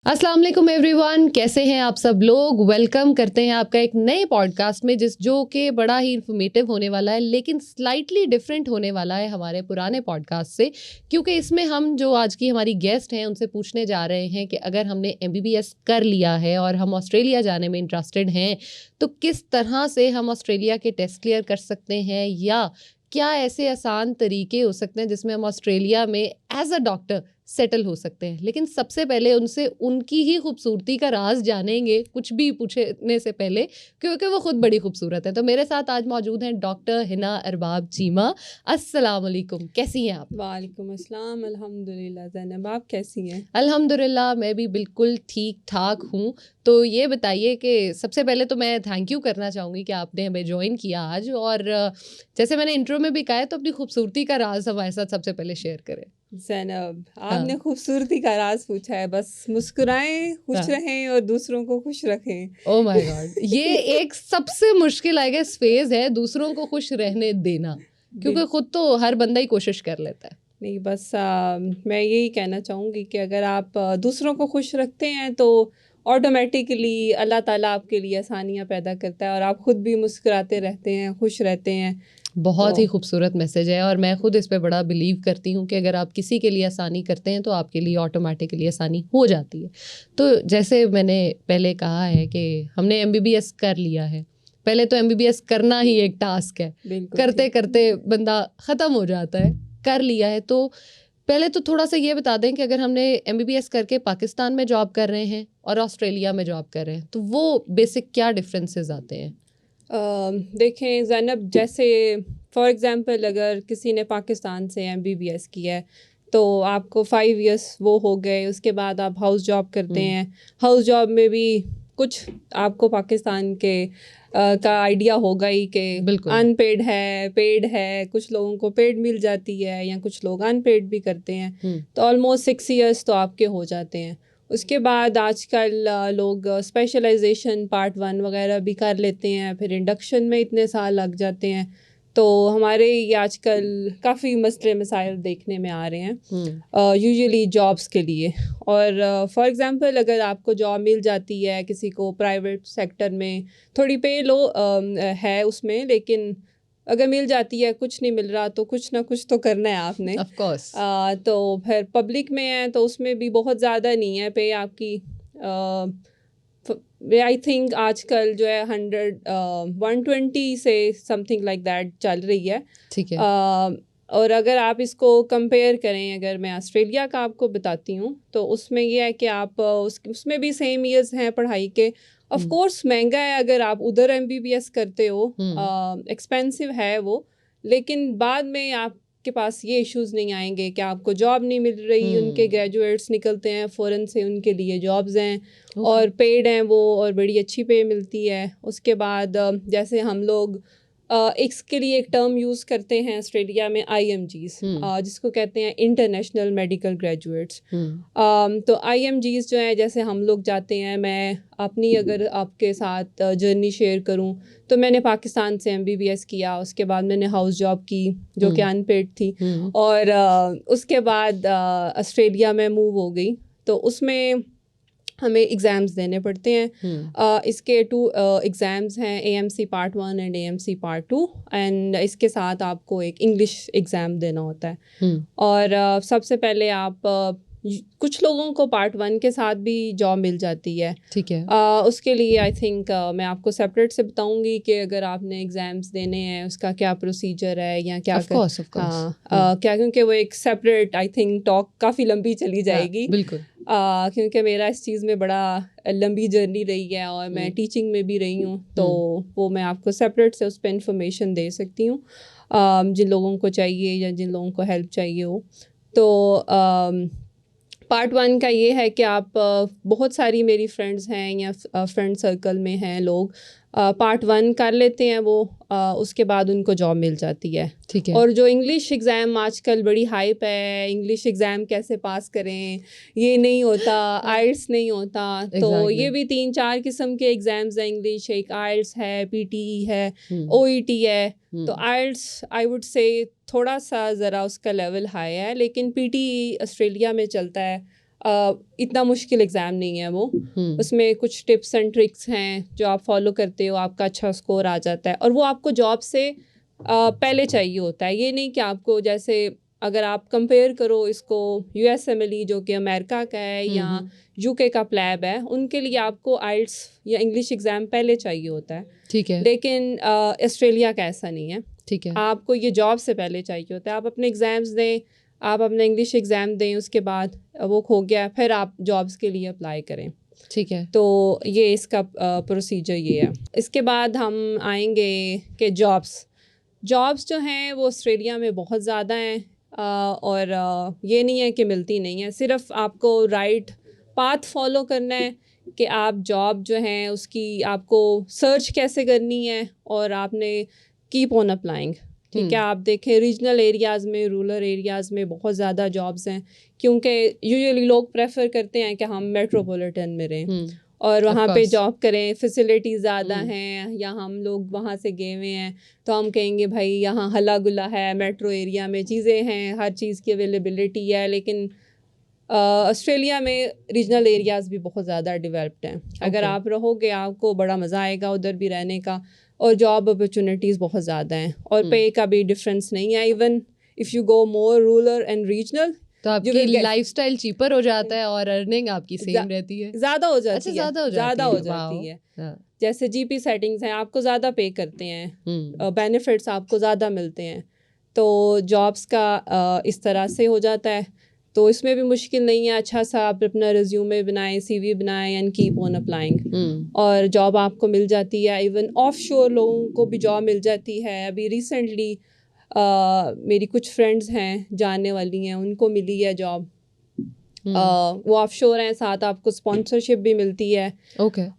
अस्सलाम वालेकुम एवरीवन, कैसे हैं आप सब लोग। वेलकम करते हैं आपका एक नए पॉडकास्ट में जो कि बड़ा ही इन्फॉर्मेटिव होने वाला है, लेकिन स्लाइटली डिफरेंट होने वाला है हमारे पुराने पॉडकास्ट से, क्योंकि इसमें हम जो आज की हमारी गेस्ट हैं उनसे पूछने जा रहे हैं कि अगर हमने MBBS कर लिया है और हम ऑस्ट्रेलिया जाने में इंटरेस्टेड हैं तो किस तरह से हम ऑस्ट्रेलिया के टेस्ट क्लियर कर सकते हैं, या क्या ऐसे आसान तरीके हो सकते हैं जिसमें हम ऑस्ट्रेलिया में एज अ डॉक्टर सेटल हो सकते हैं। लेकिन सबसे पहले उनसे उनकी ही खूबसूरती का राज जानेंगे, कुछ भी पूछने से पहले, क्योंकि वो खुद बड़ी खूबसूरत है। तो मेरे साथ आज मौजूद हैं डॉक्टर हिना अरबाब चीमा। अस्सलाम वालेकुम, कैसी हैं आप? वालेकुम अस्सलाम, अल्हम्दुलिल्लाह। ज़ैनब, आप कैसी हैं? अल्हम्दुलिल्लाह, मैं भी बिल्कुल ठीक ठाक हूँ। तो ये बताइए कि सबसे पहले तो मैं थैंक यू करना चाहूँगी कि आपने हमें ज्वाइन किया आज, और जैसे मैंने इंट्रो में भी कहा है, तो अपनी खूबसूरती का राज हमारे साथ सबसे पहले शेयर करें। ज़ैनब, हाँ। आपने खूबसूरती का राज पूछा है। बस मुस्कुराएं, खुश हाँ। रहें और दूसरों को खुश रखें। ओह माय गॉड, ये एक सबसे मुश्किल आई गेस फेज है, दूसरों को खुश रहने देना, क्योंकि खुद तो हर बंदा ही कोशिश कर लेता है। नहीं, बस मैं यही कहना चाहूँगी कि अगर आप दूसरों को खुश रखते हैं तो ऑटोमेटिकली अल्लाह ताला आपके लिए आसानियाँ पैदा करता है और आप खुद भी मुस्कुराते रहते हैं, खुश रहते हैं। बहुत ही तो खूबसूरत मैसेज है, और मैं खुद इस पे बड़ा बिलीव करती हूँ कि अगर आप किसी के लिए आसानी करते हैं तो आपके लिए ऑटोमेटिकली आसानी हो जाती है। तो जैसे मैंने पहले कहा है कि हमने MBBS कर लिया है, पहले तो MBBS करना ही एक टास्क है, बिल्कुल करते ठीक। करते बंदा ख़त्म हो जाता है। कर लिया है तो पहले तो थोड़ा सा ये बता दें कि अगर हमने MBBS करके पाकिस्तान में जॉब कर रहे हैं और ऑस्ट्रेलिया में जॉब कर रहे हैं, तो वो बेसिक क्या डिफरेंसेस आते हैं? देखें ज़ैनब, जैसे फॉर एग्ज़ाम्पल अगर किसी ने पाकिस्तान से MBBS किया है तो आपको 5 इयर्स वो हो गए। उसके बाद आप हाउस जॉब करते हैं। हाउस जॉब में भी कुछ आपको पाकिस्तान के का आइडिया होगा ही कि बिल्कुल। अनपेड है, पेड है। कुछ लोगों को पेड मिल जाती है या कुछ लोग अनपेड भी करते हैं। तो ऑलमोस्ट 6 इयर्स तो आपके हो जाते हैं। उसके बाद आजकल लोग स्पेशलाइजेशन पार्ट 1 वगैरह भी कर लेते हैं, फिर इंडक्शन में इतने साल लग जाते हैं। तो हमारे ये आजकल काफ़ी मसले मसाइल देखने में आ रहे हैं यूजुअली जॉब्स के लिए। और फॉर एग्ज़ाम्पल अगर आपको जॉब मिल जाती है किसी को प्राइवेट सेक्टर में, थोड़ी पे लो है उसमें, लेकिन अगर मिल जाती है, कुछ नहीं मिल रहा तो कुछ ना कुछ तो करना है आपने। Of course. तो फिर पब्लिक में है तो उसमें भी बहुत ज़्यादा नहीं है पे आपकी। आई थिंक आजकल जो है 120 से समथिंग लाइक दैट चल रही है। ठीक है। और अगर आप इसको कंपेयर करें, अगर मैं ऑस्ट्रेलिया का आपको बताती हूँ तो उसमें ये है कि आप उसमें भी सेम ईयर्स हैं पढ़ाई के। ऑफ कोर्स महंगा है अगर आप उधर MBBS करते हो, एक्सपेंसिव है वो, लेकिन बाद में आपके पास ये इश्यूज नहीं आएंगे कि आपको जॉब नहीं मिल रही। उनके ग्रेजुएट्स निकलते हैं फ़ौरन से, उनके लिए जॉब्स हैं और पेड हैं वो, और बड़ी अच्छी पे मिलती है। उसके बाद जैसे हम लोग इसके लिए एक टर्म यूज़ करते हैं ऑस्ट्रेलिया में, IMGs, जिसको कहते हैं इंटरनेशनल मेडिकल ग्रेजुएट्स। तो IMGs जो है, जैसे हम लोग जाते हैं, मैं अपनी अगर आपके साथ जर्नी शेयर करूं तो मैंने पाकिस्तान से MBBS किया। उसके बाद मैंने हाउस जॉब की जो कि अनपेड थी, और उसके बाद ऑस्ट्रेलिया में मूव हो गई। तो उसमें हमें एग्ज़ाम्स देने पड़ते हैं। इसके 2 एग्ज़ाम्स हैं, AMC part 1 and AMC part 2, and इसके साथ आपको एक इंग्लिश एग्ज़ाम देना होता है। और सबसे पहले आप कुछ लोगों को पार्ट 1 के साथ भी जॉब मिल जाती है। ठीक है। उसके लिए आई थिंक मैं आपको सेपरेट से बताऊंगी कि अगर आपने एग्ज़ाम्स देने हैं उसका क्या प्रोसीजर है या क्या ऑफ कोर्स, ऑफ कोर्स। क्या, क्योंकि वो एक सेपरेट आई थिंक टॉक काफ़ी लंबी चली जाएगी। बिल्कुल। क्योंकि मेरा इस चीज़ में बड़ा लंबी जर्नी रही है और मैं टीचिंग में भी रही हूँ, तो वो मैं आपको सेपरेट से उस पर इंफॉर्मेशन दे सकती हूँ जिन लोगों को चाहिए या जिन लोगों को हेल्प चाहिए हो। तो पार्ट 1 का ये है कि आप बहुत सारी मेरी फ्रेंड्स हैं या फ्रेंड सर्कल में हैं लोग, पार्ट 1 कर लेते हैं वो, उसके बाद उनको जॉब मिल जाती है। ठीक है। और जो इंग्लिश एग्ज़ाम आजकल बड़ी हाइप है, इंग्लिश एग्ज़ाम कैसे पास करें, ये नहीं होता, आइल्स नहीं होता। तो ये भी 3-4 किस्म के एग्ज़ाम्स हैं इंग्लिश। एक आइल्स है, PTE है, OET है। तो आइल्स आई वुड से थोड़ा सा ज़रा उसका लेवल हाई है, लेकिन PTE ऑस्ट्रेलिया में चलता है इतना मुश्किल एग्ज़ाम नहीं है वो। उसमें कुछ टिप्स एंड ट्रिक्स हैं जो आप फॉलो करते हो, आपका अच्छा स्कोर आ जाता है, और वो आपको जॉब से पहले चाहिए होता है। ये नहीं कि आपको, जैसे अगर आप कंपेयर करो इसको USMLE जो कि अमेरिका का है या UK का प्लैब है, उनके लिए आपको IELTS या इंग्लिश एग्ज़ाम पहले चाहिए होता है। ठीक है। लेकिन ऑस्ट्रेलिया का ऐसा नहीं है। ठीक है। आपको ये जॉब से पहले चाहिए होता है। आप अपने एग्ज़ाम्स दें, आप अपना इंग्लिश एग्ज़ाम दें, उसके बाद वो हो गया, फिर आप जॉब्स के लिए अप्लाई करें। ठीक है। तो ये इसका प्रोसीजर ये है। इसके बाद हम आएंगे कि जॉब्स जो हैं वो ऑस्ट्रेलिया में बहुत ज़्यादा हैं, और ये नहीं है कि मिलती नहीं है। सिर्फ आपको राइट पाथ फॉलो करना है कि आप जॉब जो है उसकी आपको सर्च कैसे करनी है, और आपने कीप ऑन अप्लाइंग। ठीक है, आप देखें रीजनल एरियाज़ में, रूरल एरियाज़ में बहुत ज़्यादा जॉब्स हैं, क्योंकि यूजुअली लोग प्रेफर करते हैं कि हम मेट्रोपॉलिटन में रहें और वहाँ पे जॉब करें, फैसिलिटीज़ ज़्यादा हैं, या हम लोग वहाँ से गए हुए हैं तो हम कहेंगे भाई यहाँ हल्ला गुल्ला है, मेट्रो एरिया में चीज़ें हैं, हर चीज़ की अवेलेबिलिटी है। लेकिन ऑस्ट्रेलिया में रीजनल एरियाज़ भी बहुत ज़्यादा डेवलप्ड हैं। अगर आप रहोगे आपको बड़ा मज़ा आएगा उधर भी रहने का, और जॉब अपॉर्चुनिटीज़ बहुत ज़्यादा हैं, और पे का भी डिफरेंस नहीं है। Even if you go more rural and regional तो आपकी लाइफस्टाइल चीपर हो जाता है और अर्निंग आपकी सेम रहती है, ज़्यादा हो जाती है। ज़्यादा हो जाती है। जैसे GP सेटिंग्स हैं, आपको ज़्यादा पे करते हैं, बेनिफिट्स आपको ज़्यादा मिलते हैं। तो जॉब्स का इस तरह से हो जाता है। तो इसमें भी मुश्किल नहीं है। अच्छा सा आप अपना रिज्यूमे बनाएं, CV बनाएं एंड कीप ऑन अप्लाइंग, और जॉब आपको मिल जाती है। इवन ऑफ शोर लोगों को भी जॉब मिल जाती है। अभी रिसेंटली मेरी कुछ फ्रेंड्स हैं जानने वाली हैं, उनको मिली है जॉब। वो ऑफ शोर हैं, साथ आपको स्पॉन्सरशिप भी मिलती है।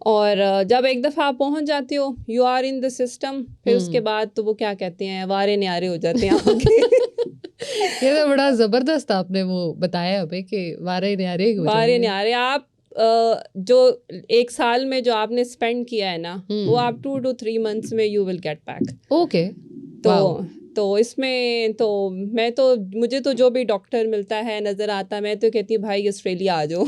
और जब एक दफ़ा आप पहुंच जाते हो, you are in the system, फिर उसके बाद तो वो क्या कहते हैं, वारे न्यारे हो जाते हैं आपके। ये तो बड़ा ज़बरदस्त आपने वो बताया अबे कि वारे न्यारे आप जो एक साल में जो आपने स्पेंड किया है ना, वो आप 2 to 3 months में यू विल गेट बैक। तो इसमें तो मुझे तो जो भी डॉक्टर मिलता है नज़र आता, मैं तो कहती हूँ भाई ऑस्ट्रेलिया आ जाओ।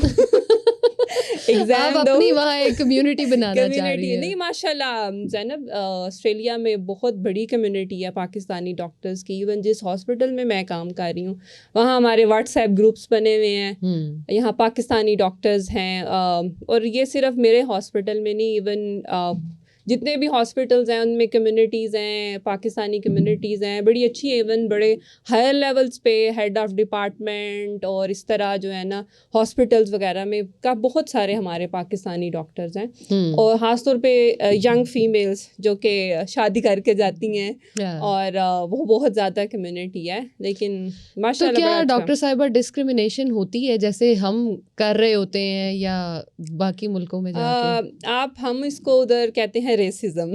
एग्जाम दो, अपनी वहाँ एक कम्युनिटी बनाना चाह रही है। नहीं माशाल्लाह ज़ैनब, ऑस्ट्रेलिया में बहुत बड़ी कम्युनिटी है पाकिस्तानी डॉक्टर्स की। इवन जिस हॉस्पिटल में मैं काम कर रही हूँ वहाँ हमारे व्हाट्सएप ग्रुप्स बने हुए हैं। यहाँ पाकिस्तानी डॉक्टर्स हैं, और ये सिर्फ मेरे हॉस्पिटल में नहीं, इवन जितने भी हॉस्पिटल्स हैं उनमें कम्युनिटीज़ हैं, पाकिस्तानी कम्युनिटीज़ हैं बड़ी अच्छी है। इवन बड़े हायर लेवल्स पे हेड ऑफ डिपार्टमेंट और इस तरह जो है ना हॉस्पिटल्स वगैरह में का बहुत सारे हमारे पाकिस्तानी डॉक्टर्स हैं। और ख़ासतौर पे यंग फीमेल्स जो कि शादी करके जाती हैं, और वो बहुत ज़्यादा कम्युनिटी है। लेकिन माशाल्लाह तो क्या डॉक्टर साहिबा डिस्क्रिमिनेशन होती है जैसे हम कर रहे होते हैं या बाकी मुल्कों में जाके? हम इसको उधर कहते हैं रेसिज्म।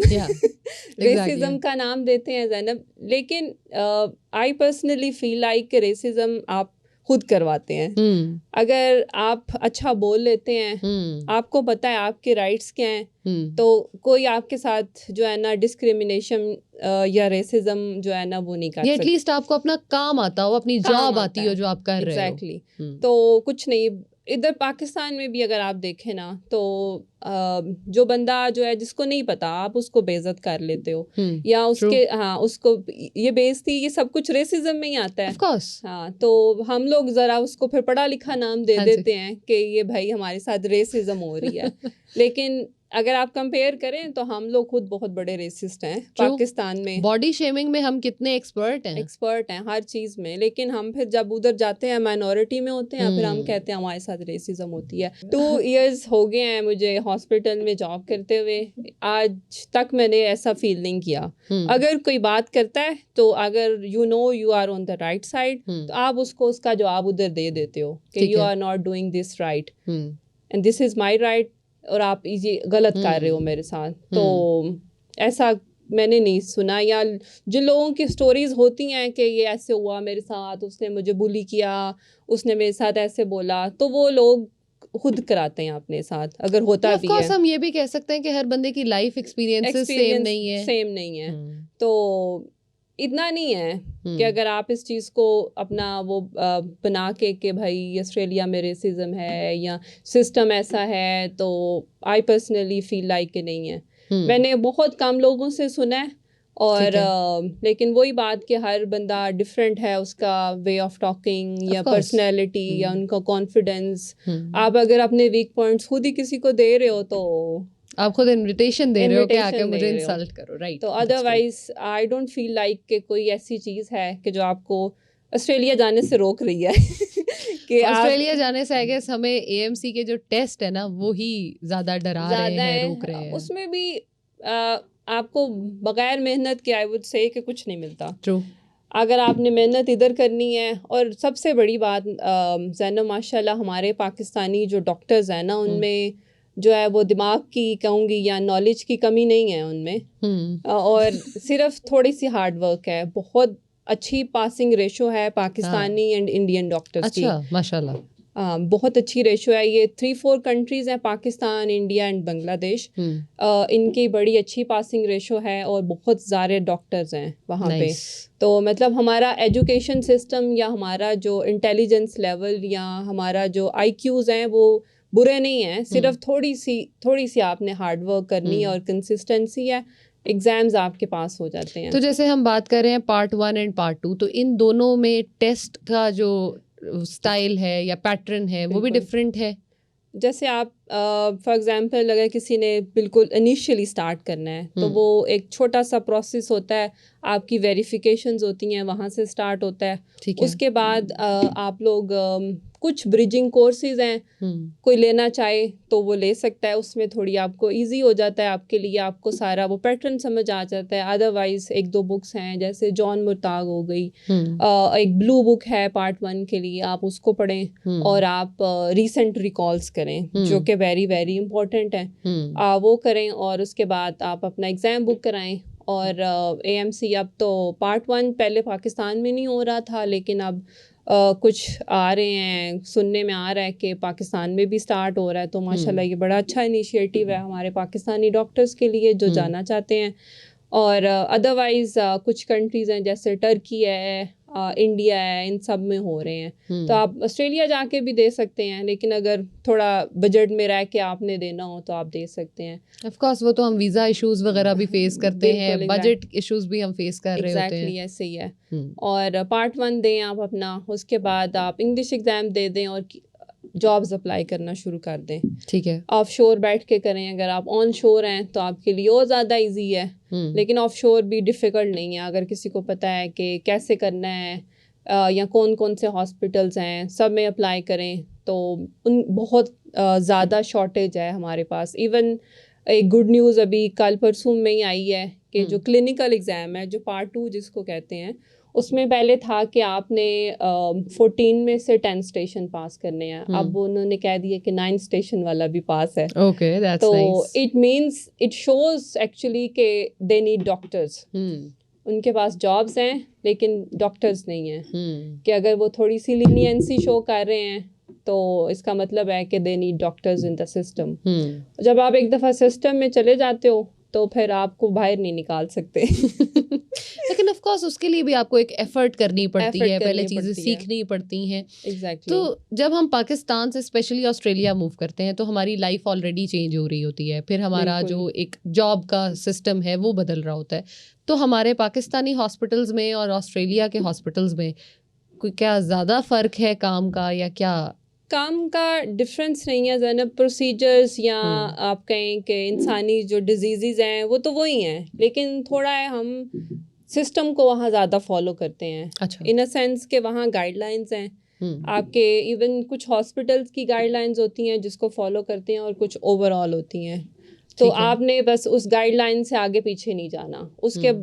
रेसिज्म का नाम देते हैं ज़ैनब, लेकिन I personally feel like racism आप खुद करवाते हैं। अगर आप अच्छा बोल लेते हैं, आपको पता है आपके राइट्स क्या हैं, तो कोई आपके साथ जो है ना डिस्क्रिमिनेशन या रेसिज्म जो है ना वो नहीं कर सकता। एटलीस्ट आपको अपना काम आता हो, अपनी जॉब आती हो जो आप कर रहे हो। एग्जैक्टली। तो कुछ नहीं, इधर पाकिस्तान में भी अगर आप देखें ना तो जो बंदा जो है जिसको नहीं पता आप उसको बेइज्जत कर लेते हो, या उसके उसको ये बेइज्जती, ये सब कुछ रेसिज्म में ही आता है। Of course. तो हम लोग जरा उसको फिर पढ़ा लिखा नाम दे देते हैं कि ये भाई हमारे साथ रेसिज्म हो रही है। लेकिन अगर आप कंपेयर करें तो हम लोग खुद बहुत बड़े रेसिस्ट हैं पाकिस्तान में। बॉडी शेमिंग में हम कितने एक्सपर्ट हैं हर चीज़ में, लेकिन हम फिर जब उधर जाते हैं माइनॉरिटी में होते हैं, फिर हम कहते हैं हमारे साथ रेसिज्म होती है। 2 years हो गए हैं मुझे हॉस्पिटल में जॉब करते हुए, आज तक मैंने ऐसा फील नहीं किया। अगर कोई बात करता है तो अगर you are on the right side, तो आप उसको उसका जवाब उधर दे देते हो कि you are not doing this right and this is my right, और आप ये गलत कर रहे हो मेरे साथ। तो ऐसा मैंने नहीं सुना, या जिन लोगों की स्टोरीज होती हैं कि ये ऐसे हुआ मेरे साथ, उसने मुझे बुली किया, उसने मेरे साथ ऐसे बोला, तो वो लोग खुद कराते हैं अपने साथ, अगर होता भी है। हम ये भी कह सकते हैं कि हर बंदे की लाइफ एक्सपीरियंसेस सेम नहीं है। तो इतना नहीं है कि अगर आप इस चीज़ को अपना वो बना के भाई ऑस्ट्रेलिया में रेसिज्म है या सिस्टम ऐसा है, तो आई पर्सनली फील लाइक कि नहीं है। मैंने बहुत कम लोगों से सुना है और लेकिन वही बात कि हर बंदा डिफरेंट है, उसका वे ऑफ टॉकिंग या पर्सनैलिटी या उनका कॉन्फिडेंस। आप अगर अपने वीक पॉइंट्स खुद ही किसी को दे रहे हो तो आप खुद इनविटेशन दे रहे हो कि आके मुझे इंसल्ट करो, राइट? तो otherwise I don't feel like कि कोई ऐसी चीज़ है कि जो आपको ऑस्ट्रेलिया जाने से रोक रही है कि ऑस्ट्रेलिया जाने से आई गेस हमें एएमसी के जो टेस्ट है ना वो ही ज़्यादा डरा रहे हैं, रोक रहे हैं। उसमें भी आपको बगैर मेहनत के आई वुड से कि कुछ नहीं मिलता। ट्रू। अगर आपने मेहनत इधर करनी है, और सबसे बड़ी बात ज़ैनब माशाल्लाह हमारे पाकिस्तानी जो डॉक्टर्स हैं ना उनमें जो है वो दिमाग की कहूँगी या नॉलेज की कमी नहीं है उनमें, और सिर्फ थोड़ी सी हार्ड वर्क है। बहुत अच्छी पासिंग रेशो है पाकिस्तानी एंड इंडियन डॉक्टर्स की। अच्छा, माशाल्लाह। बहुत अच्छी रेशो है। ये 3-4 कंट्रीज़ हैं, पाकिस्तान, इंडिया एंड बांग्लादेश। इनकी बड़ी अच्छी पासिंग रेशो है और बहुत ज़्यादा डॉक्टर्स हैं वहाँ पे। तो मतलब हमारा एजुकेशन सिस्टम या हमारा जो इंटेलिजेंस लेवल या हमारा जो IQs हैं वो बुरे नहीं हैं, सिर्फ थोड़ी सी आपने हार्ड वर्क करनी है और कंसिस्टेंसी है, एग्जाम्स आपके पास हो जाते हैं। तो जैसे हम बात कर रहे हैं पार्ट 1 एंड पार्ट 2, तो इन दोनों में टेस्ट का जो स्टाइल है या पैटर्न है वो भी डिफरेंट है। जैसे आप फॉर एग्जांपल अगर किसी ने बिल्कुल इनिशियली स्टार्ट करना है तो वो एक छोटा सा प्रोसेस होता है, आपकी वेरिफिकेशंस होती हैं, वहाँ से स्टार्ट होता है। उसके बाद आप लोग कुछ ब्रिजिंग कोर्सेज हैं, कोई लेना चाहे तो वो ले सकता है, उसमें थोड़ी आपको इजी हो जाता है, आपके लिए आपको सारा वो पैटर्न समझ आ जाता है। अदरवाइज 1-2 बुक्स हैं जैसे जॉन मुर्ताग हो गई, एक ब्लू बुक है पार्ट 1 के लिए, आप उसको पढ़ें और आप रीसेंट रिकॉल्स करें जो कि वेरी वेरी इंपॉर्टेंट है, वो करें और उसके बाद आप अपना एग्ज़ाम बुक कराएं। और AMC अब तो पार्ट 1 पहले पाकिस्तान में नहीं हो रहा था, लेकिन अब कुछ आ रहे हैं, सुनने में आ रहा है कि पाकिस्तान में भी स्टार्ट हो रहा है। तो माशाल्लाह ये बड़ा अच्छा इनिशिएटिव है हमारे पाकिस्तानी डॉक्टर्स के लिए जो जाना चाहते हैं। और अदरवाइज़ कुछ कंट्रीज़ हैं जैसे टर्की है, इंडिया है, इन सब में हो रहे हैं। तो आप ऑस्ट्रेलिया जाके भी दे सकते हैं, लेकिन अगर थोड़ा बजट में रह के आपने देना हो तो आप दे सकते हैं। ऑफ कोर्स वो तो हम वीज़ा इश्यूज वगैरह भी फेस करते हैं, बजट इश्यूज भी हम फेस कर रहे होते हैं। एग्जैक्टली ऐसे ही है। और पार्ट 1 दें आप अपना, उसके बाद आप इंग्लिश एग्ज़ाम दे दें और जॉब्स अप्लाई करना शुरू कर दें। ठीक है। ऑफ शोर बैठ के करें, अगर आप ऑन शोर हैं तो आपके लिए और ज़्यादा इजी है, लेकिन ऑफ शोर भी डिफ़िकल्ट नहीं है। अगर किसी को पता है कि कैसे करना है या कौन कौन से हॉस्पिटल्स हैं, सब में अप्लाई करें तो उन बहुत ज़्यादा शॉर्टेज है हमारे पास। इवन एक गुड न्यूज़ अभी कल परसों में ही आई है कि जो क्लिनिकल एग्ज़ाम है, जो पार्ट 2 जिसको कहते हैं, उसमें पहले था कि आपने 14 में से 10 स्टेशन पास करने हैं, अब उन्होंने कह दिया कि 9 स्टेशन वाला भी पास है। ओके, दैट्स तो nice. It means it shows actually कि दे नीड डॉक्टर्स। उनके पास जॉब्स हैं लेकिन डॉक्टर्स नहीं हैं। कि अगर वो थोड़ी सी लीनियंसी शो कर रहे हैं तो इसका मतलब है कि they need doctors in the system. जब आप एक दफ़ा सिस्टम में चले जाते हो तो फिर आपको बाहर नहीं निकाल सकते। लेकिन ऑफ कोर्स उसके लिए भी आपको एक एफर्ट करनी पड़ती है, पहले चीज़ें सीखनी पड़ती हैं। एग्जैक्टली। तो जब हम पाकिस्तान से स्पेशली ऑस्ट्रेलिया मूव करते हैं तो हमारी लाइफ ऑलरेडी चेंज हो रही होती है, फिर हमारा जो एक जॉब का सिस्टम है वो बदल रहा होता है। तो हमारे पाकिस्तानी हॉस्पिटल्स में और ऑस्ट्रेलिया के हॉस्पिटल्स में कोई क्या ज़्यादा फ़र्क है काम का, या क्या? काम का डिफरेंस नहीं है ज़ैनब, प्रोसीजर्स या आप कहें कि इंसानी जो डिजीज़ हैं वो तो वही हैं, लेकिन थोड़ा है हम सिस्टम को वहाँ ज़्यादा फॉलो करते हैं। अच्छा। इन अ सेंस के वहाँ गाइडलाइंस हैं आपके, इवन कुछ हॉस्पिटल्स की गाइडलाइंस होती हैं जिसको फॉलो करते हैं और कुछ ओवरऑल होती हैं। तो आपने बस उस गाइडलाइन से आगे पीछे नहीं जाना। उसके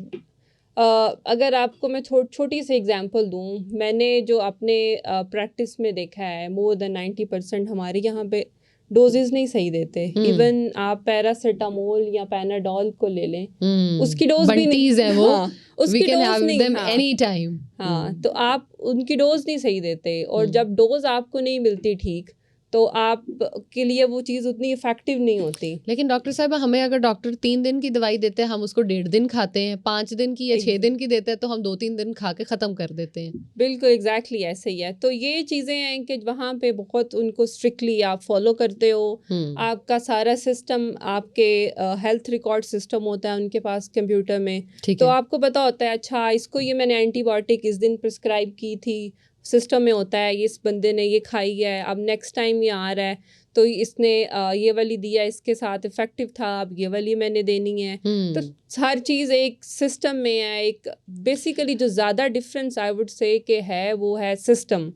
अगर आपको मैं छोटी सी एग्जांपल दूं, मैंने जो अपने प्रैक्टिस में देखा है, मोर देन 90% हमारे यहाँ पे डोजेस नहीं सही देते। इवन आप पैरासीटामोल या पैनाडोल को ले लें, उसकी डोज भी नहीं है वो। हाँ, उसकी डोज नहीं। Any time. हाँ, तो आप उनकी डोज नहीं सही देते, और जब डोज आपको नहीं मिलती ठीक, तो आप के लिए वो चीज़ उतनी इफेक्टिव नहीं होती। लेकिन डॉक्टर साहब हमें अगर डॉक्टर 3 दिन की दवाई देते हैं हम उसको 1.5 दिन खाते हैं, 5 दिन की या 6 दिन की देते हैं तो हम 2-3 दिन खा के ख़त्म कर देते हैं। बिल्कुल एग्जैक्टली ऐसे ही है। तो ये चीज़ें हैं कि वहाँ पे बहुत उनको स्ट्रिक्टली आप फॉलो करते हो। आपका सारा सिस्टम, आपके हेल्थ रिकॉर्ड सिस्टम होता है उनके पास कंप्यूटर में, ठीक तो है। आपको पता होता है अच्छा इसको ये मैंने एंटीबायोटिक इस दिन प्रिस्क्राइब की थी, सिस्टम में होता है इस बंदे ने ये खाई है, अब नेक्स्ट टाइम ये आ रहा है तो इसने ये वाली दिया, इसके साथ इफेक्टिव था, अब ये वाली मैंने देनी है। तो हर चीज़ एक सिस्टम में है। एक बेसिकली जो ज़्यादा डिफरेंस आई वुड से कि है वो है सिस्टम।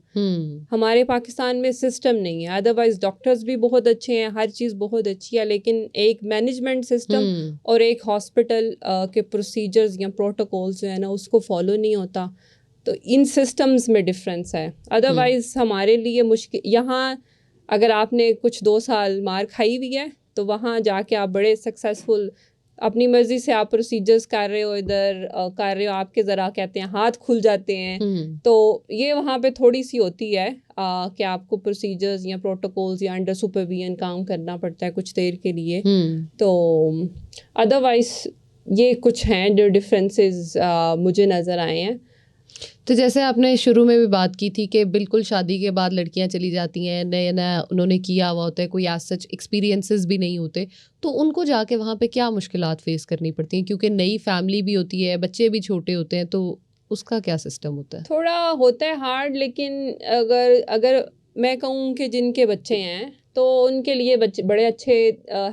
हमारे पाकिस्तान में सिस्टम नहीं है। अदरवाइज डॉक्टर्स भी बहुत अच्छे हैं, हर चीज़ बहुत अच्छी है, लेकिन एक मैनेजमेंट सिस्टम और एक हॉस्पिटल के प्रोसीजर्स या प्रोटोकॉल्स जो है ना उसको फॉलो नहीं होता। तो इन सिस्टम्स में डिफरेंस है। अदरवाइज हमारे लिए मुश्किल, यहाँ अगर आपने कुछ 2 साल मार खाई हुई है तो वहाँ जाके आप बड़े सक्सेसफुल अपनी मर्जी से आप प्रोसीजर्स कर रहे हो, इधर कर रहे हो, आपके ज़रा कहते हैं हाथ खुल जाते हैं। तो ये वहाँ पे थोड़ी सी होती है कि आपको प्रोसीजर्स या प्रोटोकॉल्स या अंडर सुपरविजन काम करना पड़ता है कुछ देर के लिए। तो अदरवाइज ये कुछ हैं जो डिफरेंसेस मुझे नज़र आए हैं। तो जैसे आपने शुरू में भी बात की थी कि बिल्कुल शादी के बाद लड़कियां चली जाती हैं, नया नया उन्होंने किया हुआ होता है, कोई आज सच एक्सपीरियंसेस भी नहीं होते, तो उनको जाके वहाँ पे क्या मुश्किलात फेस करनी पड़ती हैं? क्योंकि नई फैमिली भी होती है, बच्चे भी छोटे होते हैं, तो उसका क्या सिस्टम होता है? थोड़ा होता है हार्ड, लेकिन अगर मैं कहूँ कि जिनके बच्चे हैं तो उनके लिए बच्चे बड़े अच्छे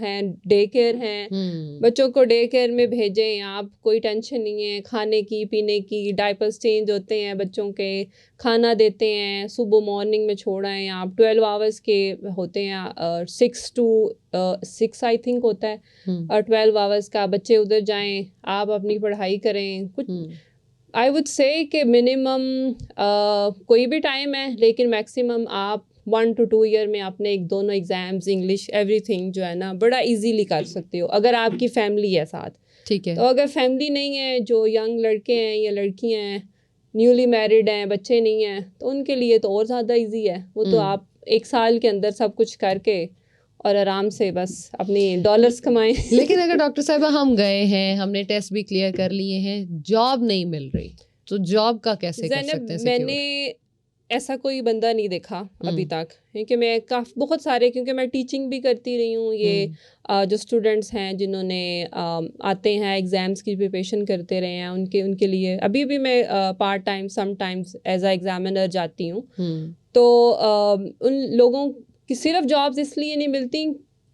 हैं, डे केयर हैं। बच्चों को डे केयर में भेजें आप, कोई टेंशन नहीं है खाने की पीने की, डायपर्स चेंज होते हैं बच्चों के, खाना देते हैं, सुबह मॉर्निंग में छोड़ आएँ आप। 12 आवर्स के होते हैं, 6 to 6 आई थिंक होता है, और 12 आवर्स का बच्चे उधर जाएं, आप अपनी पढ़ाई करें। कुछ आई वुड से कि मिनिमम कोई भी टाइम है, लेकिन मैक्सिमम आप 1 to 2 ईयर में आपने दोनों एग्जाम्स, इंग्लिश, एवरीथिंग जो है ना बड़ा इजीली कर सकते हो अगर आपकी फैमिली है साथ। ठीक है। तो अगर फैमिली नहीं है, जो यंग लड़के हैं या लड़कियां हैं, न्यूली मैरिड हैं, बच्चे नहीं हैं, तो उनके लिए तो और ज़्यादा इजी है। वो तो आप 1 साल के अंदर सब कुछ करके और आराम से बस अपनी डॉलर्स कमाएं। लेकिन अगर डॉक्टर साहब हम गए हैं, हमने टेस्ट भी क्लियर कर लिए हैं, जॉब नहीं मिल रही, तो जॉब का कैसे कर सकते हैं? मैंने ऐसा कोई बंदा नहीं देखा अभी तक, क्योंकि मैं बहुत सारे, क्योंकि मैं टीचिंग भी करती रही हूँ। ये जो स्टूडेंट्स हैं जिन्होंने आते हैं एग्ज़ाम्स की प्रिपरेशन करते रहे हैं, उनके लिए अभी भी मैं part time sometimes as a examiner जाती हूँ। तो उन लोगों की सिर्फ जॉब्स इसलिए नहीं मिलती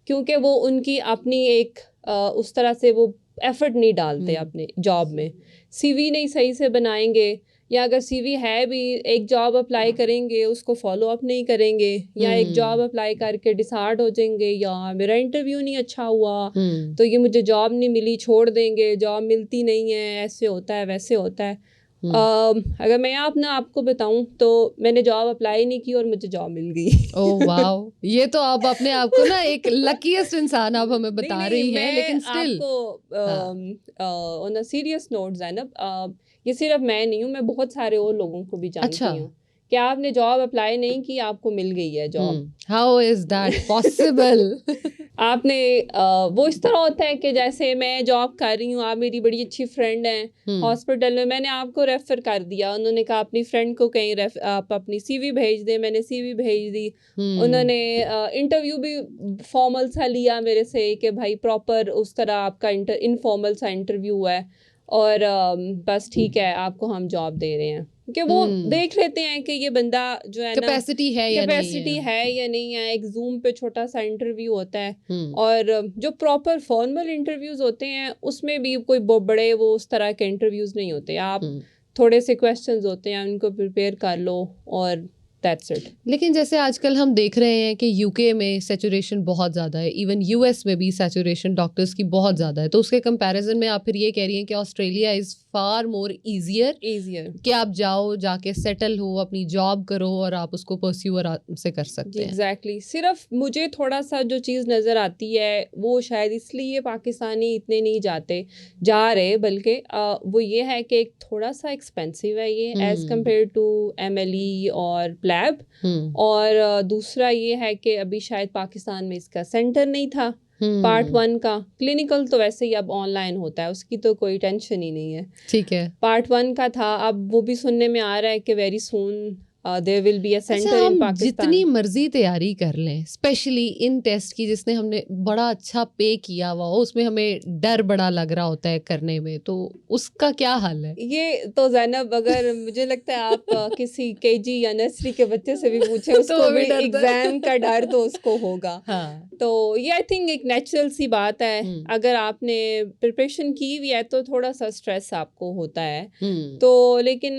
क्योंकि वो उनकी अपनी एक उस तरह से वो एफर्ट नहीं डालते अपने जॉब में। CV नहीं सही से बनाएंगे, या अगर CV है भी, एक जॉब अप्लाई करेंगे उसको फॉलो अप नहीं करेंगे, या एक जॉब अप्लाई करके डिसार्ड हो जाएंगे, या मेरा इंटरव्यू नहीं अच्छा हुआ तो ये मुझे जॉब नहीं मिली, छोड़ देंगे, जॉब मिलती नहीं है, ऐसे होता है वैसे होता है। अगर मैं आपको बताऊं तो मैंने जॉब अप्लाई नहीं की और मुझे जॉब मिल गई। ओह वाओ, ये तो आप अपने आप को ना एक लकीएस्ट इंसान आप हमें बता रही हैं, लेकिन स्टिल आपको on a serious note Zainab, ये सिर्फ मैं नहीं हूँ, मैं बहुत सारे और लोगों को भी जानती हूँ कि आपने जॉब अप्लाई नहीं की, आपको मिल गई है job. How is that possible? आपने वो इस तरह होता है कि जैसे मैं जॉब कर रही हूँ, आप मेरी बड़ी अच्छी फ्रेंड हैं हॉस्पिटल में, मैंने आपको रेफर कर दिया, उन्होंने कहा अपनी फ्रेंड को कहीं आप अपनी CV भेज दें, मैंने CV भेज दी। उन्होंने इंटरव्यू भी फॉर्मल सा लिया मेरे से कि भाई प्रॉपर उस तरह आपका इनफॉर्मल सा इंटरव्यू है, और बस ठीक है आपको हम जॉब दे रहे हैं, कि वो देख लेते हैं कि ये बंदा जो है ना कैपेसिटी है या नहीं है। एक जूम पे छोटा सा इंटरव्यू होता है, और जो प्रॉपर फॉर्मल इंटरव्यूज होते हैं उसमें भी कोई बड़े वो उस तरह के इंटरव्यूज नहीं होते। आप थोड़े से क्वेश्चंस होते हैं, उनको प्रिपेयर कर लो और That's it. लेकिन जैसे आजकल हम देख रहे हैं कि UK में सैचुरेशन बहुत ज़्यादा है, इवन US में भी सैचुरेशन डॉक्टर्स की बहुत ज़्यादा है, तो उसके कंपैरिजन में आप फिर ये कह रही हैं कि Australia is far more easier कि आप जाओ, जाके सेटल हो, अपनी जॉब करो और आप उसको परस्यू आराम से कर सकते हैं। एग्जैक्टली सिर्फ मुझे थोड़ा सा जो चीज़ नज़र आती है वो शायद इसलिए पाकिस्तानी इतने नहीं जा रहे, बल्कि वो ये है कि एक थोड़ा सा एक्सपेंसिव है ये एज़ कम्पेयर टू MLE और प्लैब, और दूसरा ये है कि अभी शायद पाकिस्तान में इसका सेंटर नहीं था पार्ट 1 का। क्लिनिकल तो वैसे ही अब ऑनलाइन होता है, उसकी तो कोई टेंशन ही नहीं है। ठीक है, पार्ट 1 का था, अब वो भी सुनने में आ रहा है कि very soon there will be a centre in Pakistan. जितनी मर्जी तैयारी कर लें, स्पेशली इन टेस्ट की जिसने हमने बड़ा अच्छा पे किया हुआ हो, उसमें हमें डर बड़ा लग रहा होता है करने में, तो उसका क्या हाल है? ये तो ज़ैनब, अगर मुझे लगता है आप किसी KG या नर्सरी के बच्चे से भी पूछे उसको भी एग्जाम का डर तो उसको होगा। हाँ। तो ये आई थिंक एक नेचुरल सी बात है। अगर आपने प्रिपरेशन की हुई है तो थोड़ा सा स्ट्रेस आपको होता है। तो लेकिन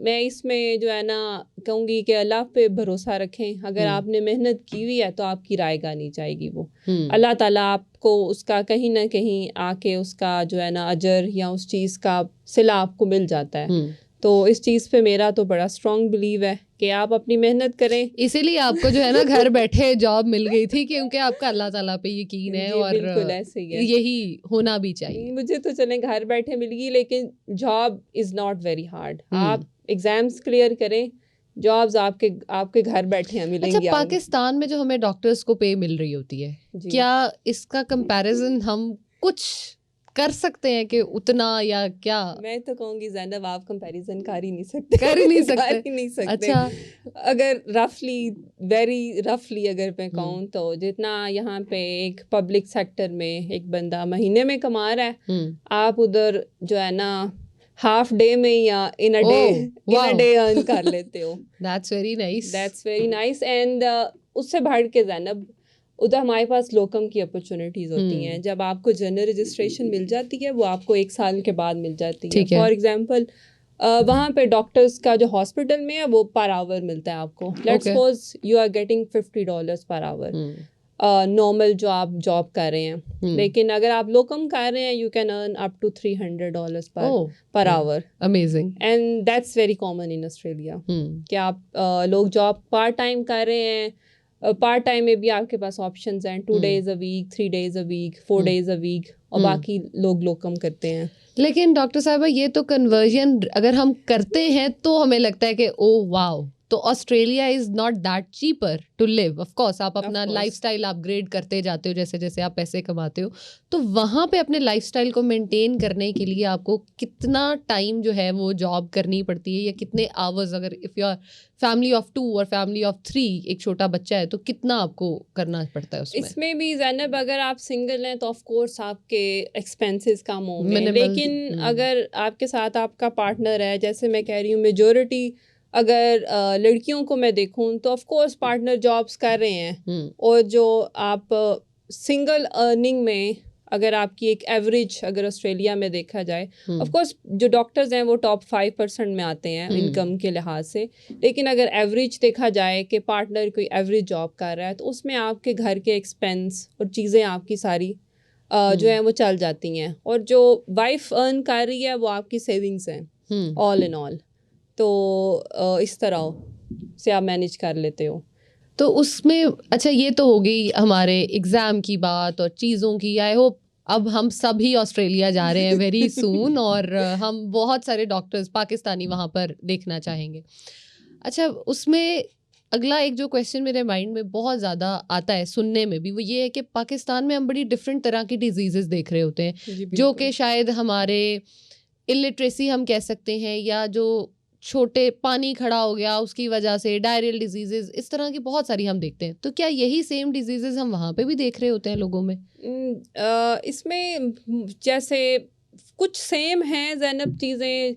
मैं इसमें जो है ना कहूँगी कि अल्लाह पे भरोसा रखें। अगर आपने मेहनत की हुई है तो आपकी राय गानी जाएगी। वो अल्लाह ताला आपको उसका कहीं ना कहीं आके उसका जो है ना अजर या उस चीज़ का सिला आपको मिल जाता है। तो इस चीज़ पे मेरा तो बड़ा स्ट्रॉन्ग बिलीव है कि आप अपनी मेहनत करें। इसीलिए आपको जो है ना घर बैठे जॉब मिल गई थी, क्योंकि आपका अल्लाह ताला पे यकीन है और बिल्कुल ऐसे ही है, यही होना भी चाहिए। मुझे तो चले घर बैठे मिल गई, लेकिन job is not very hard. आप एग्जाम्स क्लियर करें, जॉब्स आपके घर बैठे मिलेंगी। अच्छा, पाकिस्तान में जो हमें डॉक्टर्स को पे मिल रही होती है, क्या इसका कंपैरिजन हम कुछ कर सकते हैं कि उतना, या क्या? मैं तो कहूँगी ज़ैनब आप कंपैरिजन कर ही नहीं सकते। अच्छा, अगर वेरी रफली अगर मैं कहूँ तो जितना यहाँ पे एक पब्लिक सेक्टर में एक बंदा महीने में कमा रहा है, आप उधर जो है ना हाफ डे में या इन अ डे अर्न कर लेते हो। That's very nice. एंड उससे बढ़ के ज़ैनब उधर हमारे पास लोकम की अपॉर्चुनिटीज़ होती हैं। जब आपको जनरल रजिस्ट्रेशन मिल जाती है वो आपको 1 साल के बाद मिल जाती है। फॉर एग्जांपल वहाँ पे डॉक्टर्स का जो हॉस्पिटल में है वो पर आवर मिलता है आपको। Let's suppose you are getting $50 per our, normal जो आप जॉब कर रहे हैं। लेकिन अगर आप लोकम कर रहे हैं you can earn up to $300 per hour. Amazing. And that's very common in Australia कि आप लोग जॉब पार्ट टाइम कर रहे हैं। पार्ट टाइम में भी आपके पास ऑप्शंस हैं, 2 days a week, 3 days a week, 4 days a week, और बाकी लोग लोकम करते हैं। लेकिन डॉक्टर साहबा, ये तो कन्वर्जन अगर हम करते हैं तो हमें लगता है कि ओ वाओ, तो Australia is not that cheaper to live. Of course आप अपना लाइफस्टाइल अपग्रेड करते जाते हो जैसे जैसे आप पैसे कमाते हो, तो वहाँ पे अपने लाइफस्टाइल को मेंटेन करने के लिए आपको कितना टाइम जो है वो जॉब करनी पड़ती है, या कितने आवर्स, अगर if you are family of 2 और फैमिली ऑफ 3, एक छोटा बच्चा है, तो कितना आपको करना पड़ता है उसमें? इसमें भी ज़ैनब अगर आप सिंगल हैं तो ऑफ कोर्स आपके एक्सपेंसेस कम होंगे, लेकिन अगर आपके साथ आपका पार्टनर है, जैसे मैं कह रही हूँ मेजॉरिटी अगर लड़कियों को मैं देखूं तो ऑफ कोर्स पार्टनर जॉब्स कर रहे हैं। और जो आप सिंगल अर्निंग में अगर आपकी एक एवरेज अगर ऑस्ट्रेलिया में देखा जाए, ऑफ कोर्स जो डॉक्टर्स हैं वो टॉप 5% में आते हैं इनकम के लिहाज से, लेकिन अगर एवरेज देखा जाए कि पार्टनर कोई एवरेज जॉब कर रहा है तो उसमें आपके घर के एक्सपेंस और चीज़ें आपकी सारी जो है वो चल जाती हैं, और जो वाइफ अर्न कर रही है वो आपकी सेविंग्स हैं ऑल इन ऑल। तो इस तरह से आप मैनेज कर लेते हो। तो उसमें अच्छा, ये तो हो गई हमारे एग्ज़ाम की बात और चीज़ों की। आई होप अब हम सभी ऑस्ट्रेलिया जा रहे हैं वेरी सून, और हम बहुत सारे डॉक्टर्स पाकिस्तानी वहाँ पर देखना चाहेंगे। अच्छा, उसमें अगला एक जो क्वेश्चन मेरे माइंड में बहुत ज़्यादा आता है सुनने में भी, वो ये है कि पाकिस्तान में हम बड़ी डिफरेंट तरह की डिजीज़ेज़ देख रहे होते हैं, जो कि शायद हमारे इलिटरेसी हम कह सकते हैं, या जो छोटे पानी खड़ा हो गया उसकी वजह से डायरियल डिजीजेज, इस तरह की बहुत सारी हम देखते हैं। तो क्या यही सेम डिजीजेज हम वहाँ पे भी देख रहे होते हैं लोगों में? इसमें जैसे कुछ सेम हैं ज़ैनब चीज़ें,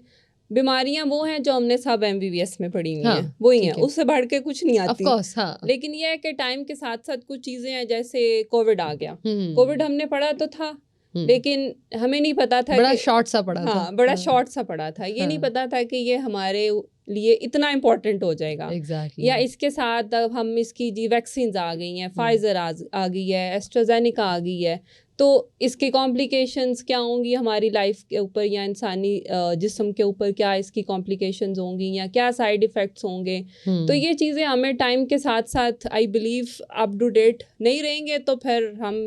बीमारियां वो हैं जो हमने सब MBBS में पढ़ी हुई हैं, वही हैं, उससे बढ़ के कुछ नहीं आती। Of course, हाँ। लेकिन यह है कि टाइम के साथ साथ कुछ चीज़ें हैं, जैसे कोविड आ गया। कोविड हमने पढ़ा तो था, लेकिन हमें नहीं पता था, बड़ा शॉर्ट सा पड़ा था। बड़ा शॉर्ट सा पड़ा था। ये नहीं पता था कि ये हमारे लिए इतना इम्पोर्टेंट हो जाएगा। Exactly. या इसके साथ अब हम इसकी वैक्सीन आ गई हैं, फाइजर आ गई है, एस्ट्राजेनिका आ गई है, तो इसके कॉम्प्लिकेशंस क्या होंगी हमारी लाइफ के ऊपर या इंसानी जिस्म के ऊपर, क्या इसकी कॉम्प्लिकेशंस होंगी या क्या साइड इफ़ेक्ट्स होंगे। तो ये चीज़ें हमें टाइम के साथ साथ I believe up to date नहीं रहेंगे तो फिर हम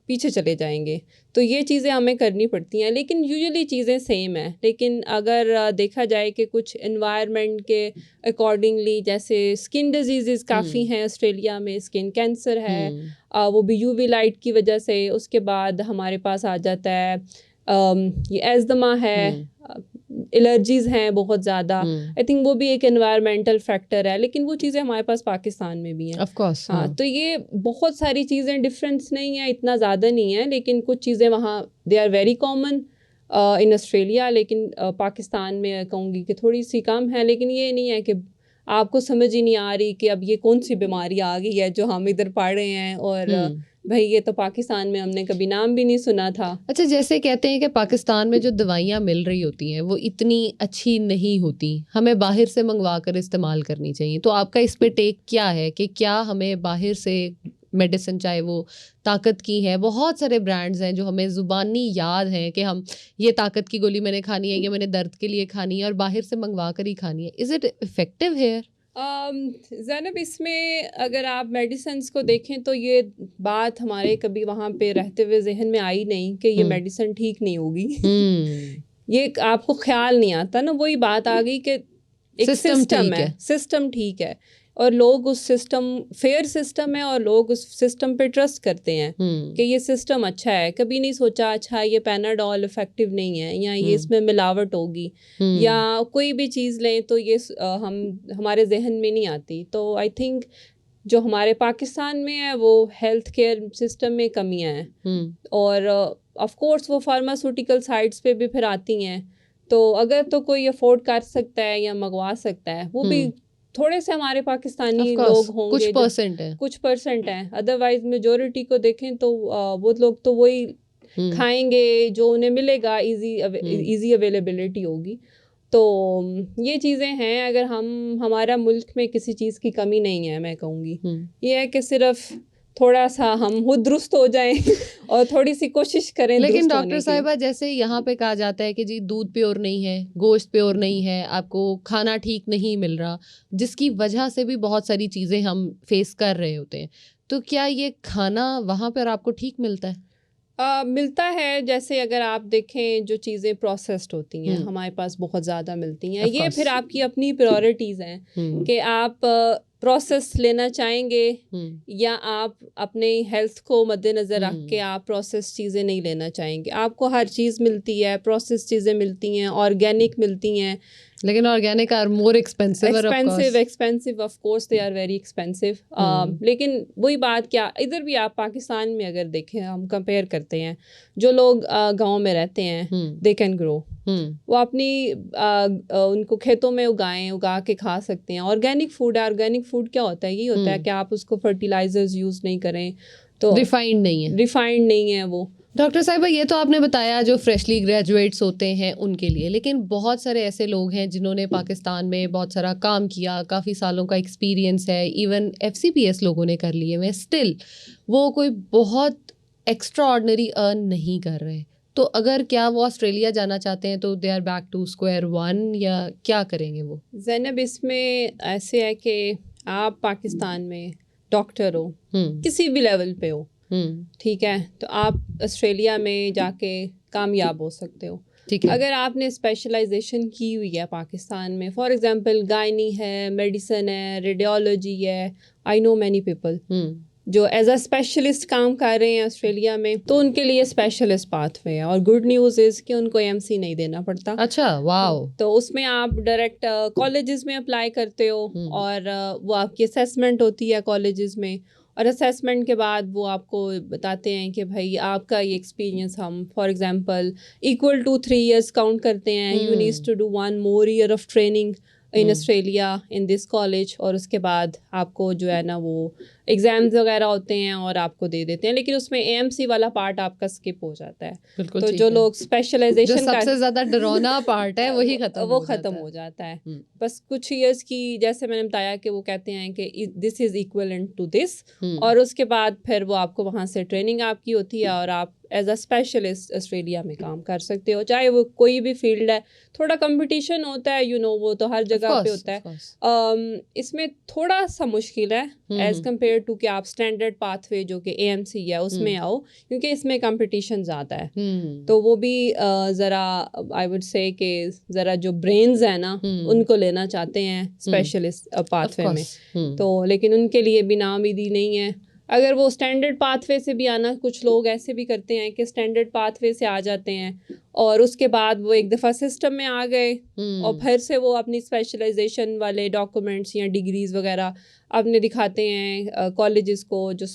पीछे चले जाएंगे। तो ये चीज़ें हमें करनी पड़ती हैं, लेकिन यूजुअली चीज़ें सेम है। लेकिन अगर देखा जाए कि कुछ एनवायरनमेंट के अकॉर्डिंगली, जैसे स्किन डिजीज़ काफ़ी हैं ऑस्ट्रेलिया में, स्किन कैंसर है, वो भी यूवी लाइट की वजह से। उसके बाद हमारे पास आ जाता है ये एज़मा है, एलर्जीज़ हैं बहुत ज़्यादा। आई थिंक वो भी एक एनवायरमेंटल फैक्टर है, लेकिन वो चीज़ें हमारे पास पाकिस्तान में भी हैं। Of course. हाँ, तो ये बहुत सारी चीज़ें, डिफरेंस नहीं है, इतना ज़्यादा नहीं है, लेकिन कुछ चीज़ें वहाँ they are very common in Australia. लेकिन पाकिस्तान में कहूँगी कि थोड़ी सी कम है। लेकिन ये नहीं है कि आपको समझ ही नहीं आ रही कि अब ये कौन सी बीमारी आ गई है जो हम इधर पढ़ रहे हैं, और भाई ये तो पाकिस्तान में हमने कभी नाम भी नहीं सुना था। अच्छा, जैसे कहते हैं कि पाकिस्तान में जो दवाइयाँ मिल रही होती हैं वो इतनी अच्छी नहीं होती, हमें बाहर से मंगवा कर इस्तेमाल करनी चाहिए, तो आपका इस पे टेक क्या है कि क्या हमें बाहर से मेडिसिन, चाहे वो ताकत की है, बहुत सारे ब्रांड्स हैं जो हमें ज़ुबानी याद हैं कि हम ये ताकत की गोली मैंने खानी है, ये मैंने दर्द के लिए खानी है, और बाहर से मंगवा कर ही खानी है, is it effective hair? Zainab, इसमें अगर आप मेडिसिन्स को देखें तो ये बात हमारे कभी वहाँ पे रहते हुए जहन में आई नहीं कि ये मेडिसिन ठीक नहीं होगी। ये आपको ख्याल नहीं आता ना, वही बात आ गई कि एक सिस्टम है, सिस्टम ठीक है, और लोग उस सिस्टम, फेयर सिस्टम है, और लोग उस सिस्टम पे ट्रस्ट करते हैं कि ये सिस्टम अच्छा है। कभी नहीं सोचा अच्छा ये पैनाडॉल इफेक्टिव नहीं है, या ये इसमें मिलावट होगी, या कोई भी चीज़ लें तो ये हमारे जहन में नहीं आती। तो आई थिंक जो हमारे पाकिस्तान में है वो हेल्थ केयर सिस्टम में कमियां हैं, और ऑफ कोर्स वो फार्मास्यूटिकल साइट्स पे भी फिर आती हैं। तो अगर तो कोई अफोर्ड कर सकता है या मंगवा सकता है, वो भी थोड़े से हमारे पाकिस्तानी लोग होंगे, कुछ परसेंट हैं। अदरवाइज मेजोरिटी को देखें तो वो लोग तो वही खाएंगे जो उन्हें मिलेगा, इजी अवेलेबिलिटी होगी। तो ये चीज़ें हैं। अगर हमारा मुल्क में किसी चीज़ की कमी नहीं है, मैं कहूँगी ये है कि सिर्फ थोड़ा सा हम खुद दुरुस्त हो जाएं और थोड़ी सी कोशिश करें। लेकिन डॉक्टर साहिबा, जैसे यहाँ पे कहा जाता है कि जी दूध प्योर नहीं है, गोश्त प्योर नहीं है, आपको खाना ठीक नहीं मिल रहा, जिसकी वजह से भी बहुत सारी चीज़ें हम फेस कर रहे होते हैं, तो क्या ये खाना वहाँ पर आपको ठीक मिलता है? मिलता है। जैसे अगर आप देखें जो चीज़ें प्रोसेस्ड होती हैं हमारे पास बहुत ज़्यादा मिलती हैं। ये फिर आपकी अपनी प्रायोरिटीज़ हैं कि आप प्रोसेस लेना चाहेंगे या आप अपने हेल्थ को मद्देनज़र रख के आप प्रोसेस चीज़ें नहीं लेना चाहेंगे। आपको हर चीज़ मिलती है, प्रोसेस चीज़ें मिलती हैं, ऑर्गेनिक मिलती हैं, लेकिन organic are more expensive of course they are very expensive. लेकिन वही बात, क्या इधर भी आप पाकिस्तान में अगर देखें, हम कंपेयर करते हैं, जो लोग गांव में रहते हैं दे कैन ग्रो, वो अपनी उनको खेतों में उगा के खा सकते हैं। ऑर्गेनिक फूड है। ऑर्गेनिक फूड क्या होता है? ये होता है कि आप उसको फर्टिलाइजर्स यूज़ नहीं करें, तो रिफाइंड नहीं है वो। डॉक्टर साहिबा, ये तो आपने बताया जो फ्रेशली ग्रेजुएट्स होते हैं उनके लिए, लेकिन बहुत सारे ऐसे लोग हैं जिन्होंने पाकिस्तान में बहुत सारा काम किया, काफ़ी सालों का एक्सपीरियंस है, इवन FCPS लोगों ने कर लिए हुए, स्टिल वो कोई बहुत एक्स्ट्रा ऑर्डिनरी अर्न नहीं कर रहे, तो अगर क्या वो ऑस्ट्रेलिया जाना चाहते हैं तो they are back to square one, या क्या करेंगे वो? ज़ैनब, इसमें ऐसे है कि आप पाकिस्तान में डॉक्टर हो, किसी भी लेवल पे हो, ठीक है, तो आप ऑस्ट्रेलिया में जाके कामयाब हो सकते हो। ठीक है, अगर आपने स्पेशलाइजेशन की हुई है पाकिस्तान में, फॉर एग्जांपल गायनी है, मेडिसिन है, रेडियोलॉजी है, आई नो मैनी पीपल जो एज अ स्पेशलिस्ट काम कर रहे हैं ऑस्ट्रेलिया में, तो उनके लिए स्पेशलिस्ट पाथवे है। और गुड न्यूज़ इज़ कि उनको MC नहीं देना पड़ता। अच्छा, वाओ। तो उसमें आप डायरेक्ट कॉलेजेस में अप्लाई करते हो, और वो आपकी असेसमेंट होती है कॉलेजेस में, और असेसमेंट के बाद वो आपको बताते हैं कि भाई आपका ये एक्सपीरियंस हम for example equal to 3 years count करते हैं। You needs to do 1 more year of training in Australia in this college, और उसके बाद आपको जो है ना वो एग्जाम्स वगैरह होते हैं और आपको दे देते हैं, लेकिन उसमें AMC वाला पार्ट आपका स्किप हो जाता है। बिल्कुल तो ठीक जो है। लोग स्पेशलाइजेशन जो सबसे ज्यादा डरावना पार्ट है वही वो खत्म ख़त्म हो जाता है। हम्म, बस कुछ ईयर्स की, जैसे मैंने बताया कि वो कहते हैं कि this is equivalent to this, hmm, और उसके बाद फिर वो आपको वहाँ से ट्रेनिंग आपकी होती है और आप एज अ स्पेशलिस्ट ऑस्ट्रेलिया में काम कर सकते हो, चाहे वो कोई भी फील्ड है। थोड़ा कंपटीशन होता है, वो तो हर जगह पे होता है। इसमें थोड़ा सा मुश्किल है एज कम्पेयर टू कि आप स्टैंडर्ड पाथवे जो कि AMC है उसमें आओ, क्योंकि इसमें कंपटीशन ज़्यादा है। तो वो भी ज़रा आई वुड से कि ज़रा जो ब्रेन्स है ना उनको लेना चाहते हैं स्पेशलिस्ट पाथवे में, तो लेकिन उनके लिए भी नाउमीदी नहीं है। अगर वो स्टैंडर्ड पाथवे से भी आना, कुछ लोग ऐसे भी करते हैं कि स्टैंडर्ड पाथवे से आ जाते हैं और उसके बाद वो एक दफ़ा सिस्टम में आ गए और फिर से वो अपनी स्पेशलाइजेशन वाले डॉक्यूमेंट्स या डिग्रीज वगैरह अपने दिखाते हैं कॉलेजेस को, जो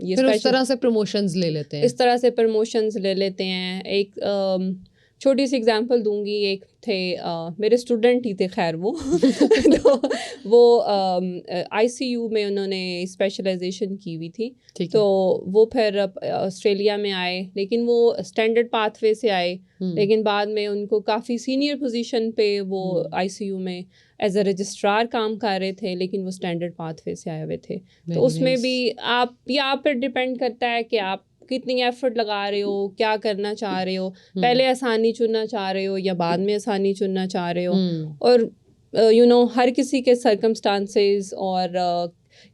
ये फिर उस तरह से प्रमोशंस ले लेते हैं। इस तरह से प्रमोशंस ले लेते हैं। एक छोटी सी एग्जांपल दूंगी। एक थे मेरे स्टूडेंट ही थे, खैर वो तो वो ICU में उन्होंने स्पेशलाइजेशन की हुई थी, तो वो फिर ऑस्ट्रेलिया में आए, लेकिन वो स्टैंडर्ड पाथवे से आए, लेकिन बाद में उनको काफ़ी सीनियर पोजीशन पे वो ICU में एज अ रजिस्ट्रार काम कर रहे थे, लेकिन वो स्टैंडर्ड पाथवे से आए हुए थे। तो उसमें भी आप पर डिपेंड करता है कि आप कितनी एफर्ट लगा रहे हो, क्या करना चाह रहे हो, पहले आसानी चुनना चाह रहे हो या बाद में आसानी चुनना चाह रहे हो। और हर किसी के सर्कमस्टांसेस और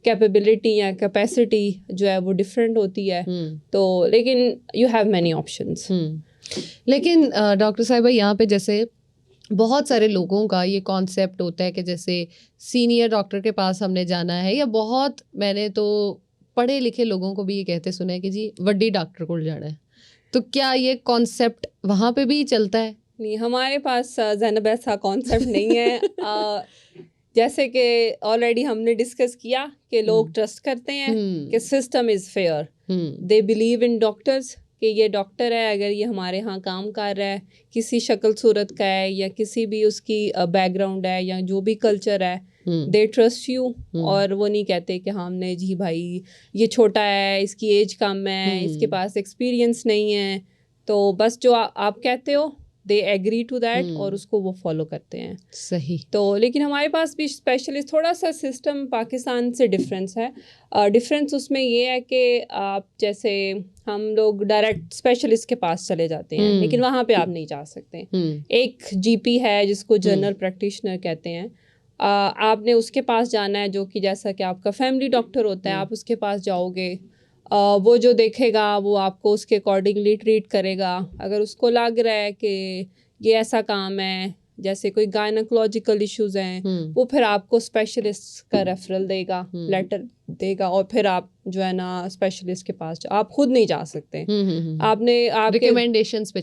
कैपेबिलिटी या कैपेसिटी जो है वो डिफरेंट होती है, तो लेकिन यू हैव मैनी ऑप्शंस। लेकिन डॉक्टर साहिबा, यहाँ पे जैसे बहुत सारे लोगों का ये कॉन्सेप्ट होता है कि जैसे सीनियर डॉक्टर के पास हमने जाना है, या बहुत, मैंने तो पढ़े लिखे लोगों को भी ये कहते सुना है कि जी वड्डी डॉक्टर को जाना है, तो क्या ये कॉन्सेप्ट वहाँ पे भी चलता है? नहीं, हमारे पास ज़ैनब ऐसा कॉन्सेप्ट नहीं है। जैसे कि ऑलरेडी हमने डिस्कस किया कि लोग ट्रस्ट करते हैं कि system is fair, they believe in doctors कि ये डॉक्टर है, अगर ये हमारे यहाँ काम कर रहा है, किसी शक्ल सूरत का है या किसी भी उसकी बैकग्राउंड है या जो भी कल्चर है, दे ट्रस्ट यू। और वो नहीं कहते कि हमने जी भाई ये छोटा है, इसकी एज कम है, इसके पास एक्सपीरियंस नहीं है, तो बस जो आप कहते हो दे एग्री टू दैट और उसको वो फॉलो करते हैं। सही। तो लेकिन हमारे पास भी स्पेशलिस्ट, थोड़ा सा सिस्टम पाकिस्तान से डिफरेंस है। डिफरेंस उसमें ये है कि आप जैसे हम लोग डायरेक्ट स्पेशलिस्ट के पास चले जाते हैं, लेकिन वहाँ पे आप नहीं जा सकते। एक GP है जिसको जनरल प्रैक्टिशनर कहते हैं, आपने उसके पास जाना है, जो कि जैसा कि आपका फैमिली डॉक्टर होता है, आप उसके पास जाओगे, वो जो देखेगा वो आपको उसके अकॉर्डिंगली ट्रीट करेगा। अगर उसको लग रहा है कि ये ऐसा काम है, जैसे कोई गायनोकोलॉजिकल इश्यूज हैं, वो फिर आपको स्पेशलिस्ट का रेफरल देगा, लेटर देगा, और फिर आप जो है ना स्पेशलिस्ट के पास आप खुद नहीं जा सकते। आपने आप रिकमेंडेशंस पे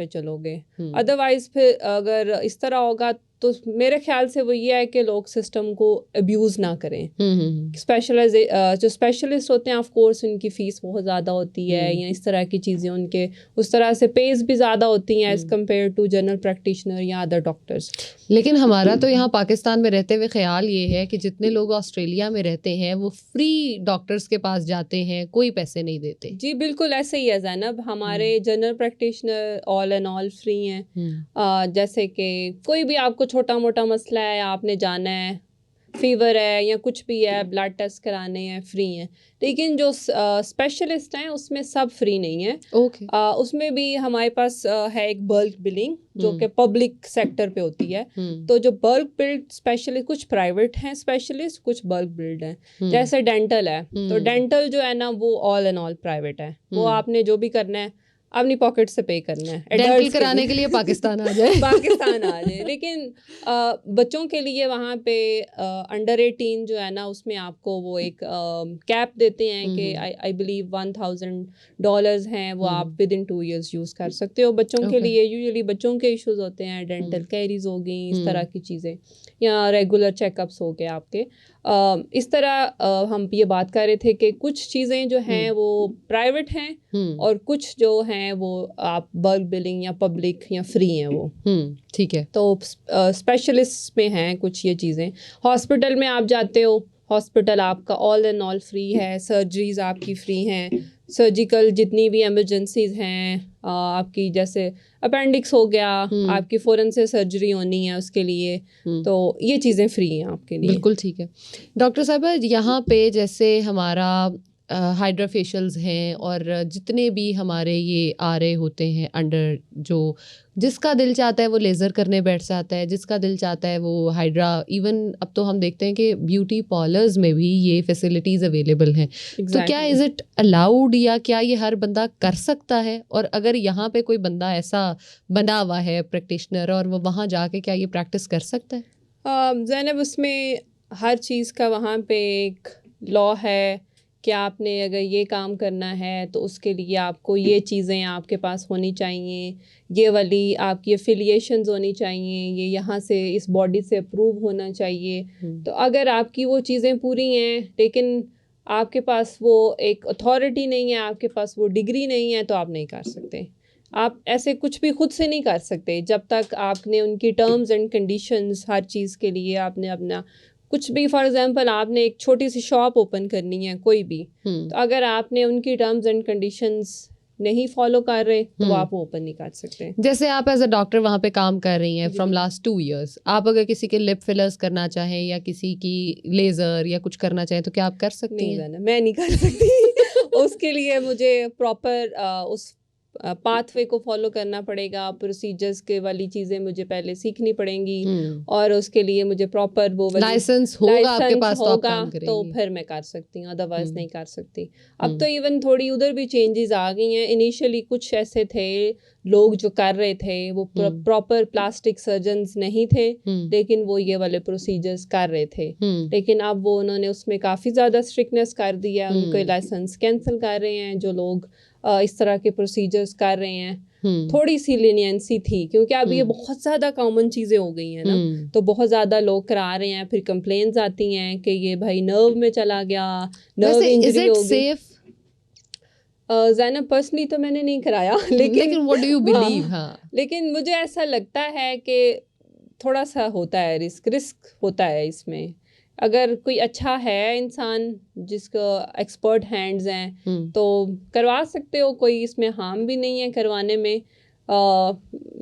चलोगे। अदरवाइज फिर अगर इस तरह होगा तो मेरे ख्याल से वो ये है कि लोग सिस्टम को अब्यूज़ ना करें। जो स्पेशलिस्ट होते हैं ऑफ कोर्स उनकी फ़ीस बहुत ज़्यादा होती है, या इस तरह की चीज़ें, उनके उस तरह से पेज भी ज़्यादा होती हैं as compare to general practitioner या अदर डॉक्टर्स। लेकिन हमारा तो यहाँ पाकिस्तान में रहते हुए ख्याल ये है कि जितने लोग ऑस्ट्रेलिया में रहते हैं वो फ्री डॉक्टर्स के पास जाते हैं, कोई पैसे नहीं देते। जी बिल्कुल ऐसे ही है ज़ैनब, हमारे general practitioner all and all free हैं। जैसे कि कोई भी आपको छोटा मोटा मसला है, आपने जाना है, फीवर है या कुछ भी है, ब्लड टेस्ट कराने हैं, फ्री हैं। लेकिन जो स्पेशलिस्ट हैं उसमें सब फ्री नहीं है। उसमें भी हमारे पास है एक बल्क बिलिंग जो कि पब्लिक सेक्टर पे होती है। तो जो बल्क बिल्ड स्पेशलिस्ट, कुछ प्राइवेट हैं स्पेशलिस्ट, कुछ बल्क बिल्ड हैं। जैसे डेंटल है, तो डेंटल जो है ना वो ऑल एंड ऑल प्राइवेट है, वो आपने जो भी करना है अपनी पॉकेट से पे करना है। डेंटल कराने के लिए पाकिस्तान आ जाए। लेकिन बच्चों के लिए वहाँ पे अंडर 18 जो है ना उसमें आपको वो एक कैप देते हैं कि आई बिलीव $1,000 हैं, वो आप विद इन 2 years यूज़ कर सकते हो बच्चों के लिए। यूजुअली बच्चों के इश्यूज होते हैं, डेंटल कैरीज हो गई, इस तरह की चीज़ें, या रेगुलर चेकअप्स हो गए आपके। इस तरह हम ये बात कर रहे थे कि कुछ चीज़ें जो हैं वो प्राइवेट हैं और कुछ जो हैं वो आप बल्क बिलिंग या पब्लिक या फ्री हैं वो। ठीक है। तो स्पेशलिस्ट में हैं कुछ ये चीज़ें। हॉस्पिटल में आप जाते हो, हॉस्पिटल आपका ऑल एंड ऑल फ्री है, सर्जरीज आपकी फ्री हैं, सर्जिकल जितनी भी इमरजेंसीज हैं आपकी, जैसे अपेंडिक्स हो गया, आपकी फ़ौरन से सर्जरी होनी है उसके लिए, तो ये चीज़ें फ्री हैं आपके लिए। बिल्कुल ठीक है। डॉक्टर साहब, यहाँ पे जैसे हमारा हाइड्रा फेशियल्स हैं और जितने भी हमारे ये आ रहे होते हैं अंडर, जो जिसका दिल चाहता है वो लेज़र करने बैठ जाता है, जिसका दिल चाहता है वो हाइड्रा, इवन अब तो हम देखते हैं कि ब्यूटी पार्लर्स में भी ये फैसिलिटीज़ अवेलेबल हैं। तो क्या इज़ इट अलाउड, या क्या ये हर बंदा कर सकता है? और अगर यहाँ पे कोई बंदा ऐसा बना हुआ है प्रैक्टिशनर और वो वहाँ जाके क्या ये प्रैक्टिस कर सकता है? ज़ैनब, उसमें हर चीज़ का वहाँ पे एक लॉ है कि आपने अगर ये काम करना है तो उसके लिए आपको ये चीज़ें आपके पास होनी चाहिए, ये वाली आपकी एफिलिएशंस होनी चाहिए, ये यहाँ से इस बॉडी से अप्रूव होना चाहिए। तो अगर आपकी वो चीज़ें पूरी हैं लेकिन आपके पास वो एक अथॉरिटी नहीं है, आपके पास वो डिग्री नहीं है, तो आप नहीं कर सकते। आप ऐसे कुछ भी खुद से नहीं कर सकते जब तक आपने उनकी टर्म्स एंड कंडीशंस, हर चीज़ के लिए आपने अपना कुछ भी, फॉर एग्जांपल आपने एक छोटी सी शॉप ओपन करनी है कोई भी, तो अगर आपने उनकी टर्म्स एंड कंडीशंस नहीं फॉलो कर रहे तो आप ओपन नहीं कर सकते। जैसे आप एज अ डॉक्टर वहाँ पे काम कर रही हैं फ्रॉम लास्ट 2 years, आप अगर किसी के लिप फिलर्स करना चाहें या किसी की लेज़र या कुछ करना चाहें तो क्या आप कर सकती हैं? नहीं, मैं नहीं कर सकती। उसके लिए मुझे प्रॉपर उस पाथवे को फॉलो करना पड़ेगा, प्रोसीजर्स के वाली चीज़ें मुझे पहले सीखनी पड़ेंगी, और उसके लिए मुझे प्रॉपर वो लाइसेंस होगा आपके पास तो आप काम तो करेंगी। फिर मैं कर सकती हूँ, अदरवाइज नहीं कर सकती। अब तो इवन थोड़ी उधर भी चेंजेस आ गई हैं। इनिशियली कुछ ऐसे थे लोग जो कर रहे थे, वो प्रॉपर प्लास्टिक सर्जन्स नहीं थे, लेकिन वो ये वाले प्रोसीजर्स कर रहे थे, लेकिन अब वो उन्होंने उसमें काफ़ी ज़्यादा स्ट्रिक्टनेस कर दिया, उनके लाइसेंस कैंसिल कर रहे हैं जो लोग इस तरह के प्रोसीजर्स कर रहे हैं। थोड़ी सी लीनियंसी थी क्योंकि अब ये बहुत ज़्यादा कॉमन चीज़ें हो गई हैं ना, तो बहुत ज़्यादा लोग करा रहे हैं, फिर कंप्लेंट्स आती हैं कि ये भाई नर्व में चला गया, नर्व इंजरी हो गई। ज़ैनब, पर्सनली तो मैंने नहीं कराया, लेकिन व्हाट डू यू बिलीव? हाँ, लेकिन मुझे ऐसा लगता है कि थोड़ा सा होता है, रिस्क होता है इसमें। अगर कोई अच्छा है इंसान जिसका एक्सपर्ट हैंड्स हैं तो करवा सकते हो, कोई इसमें हार्म भी नहीं है करवाने में।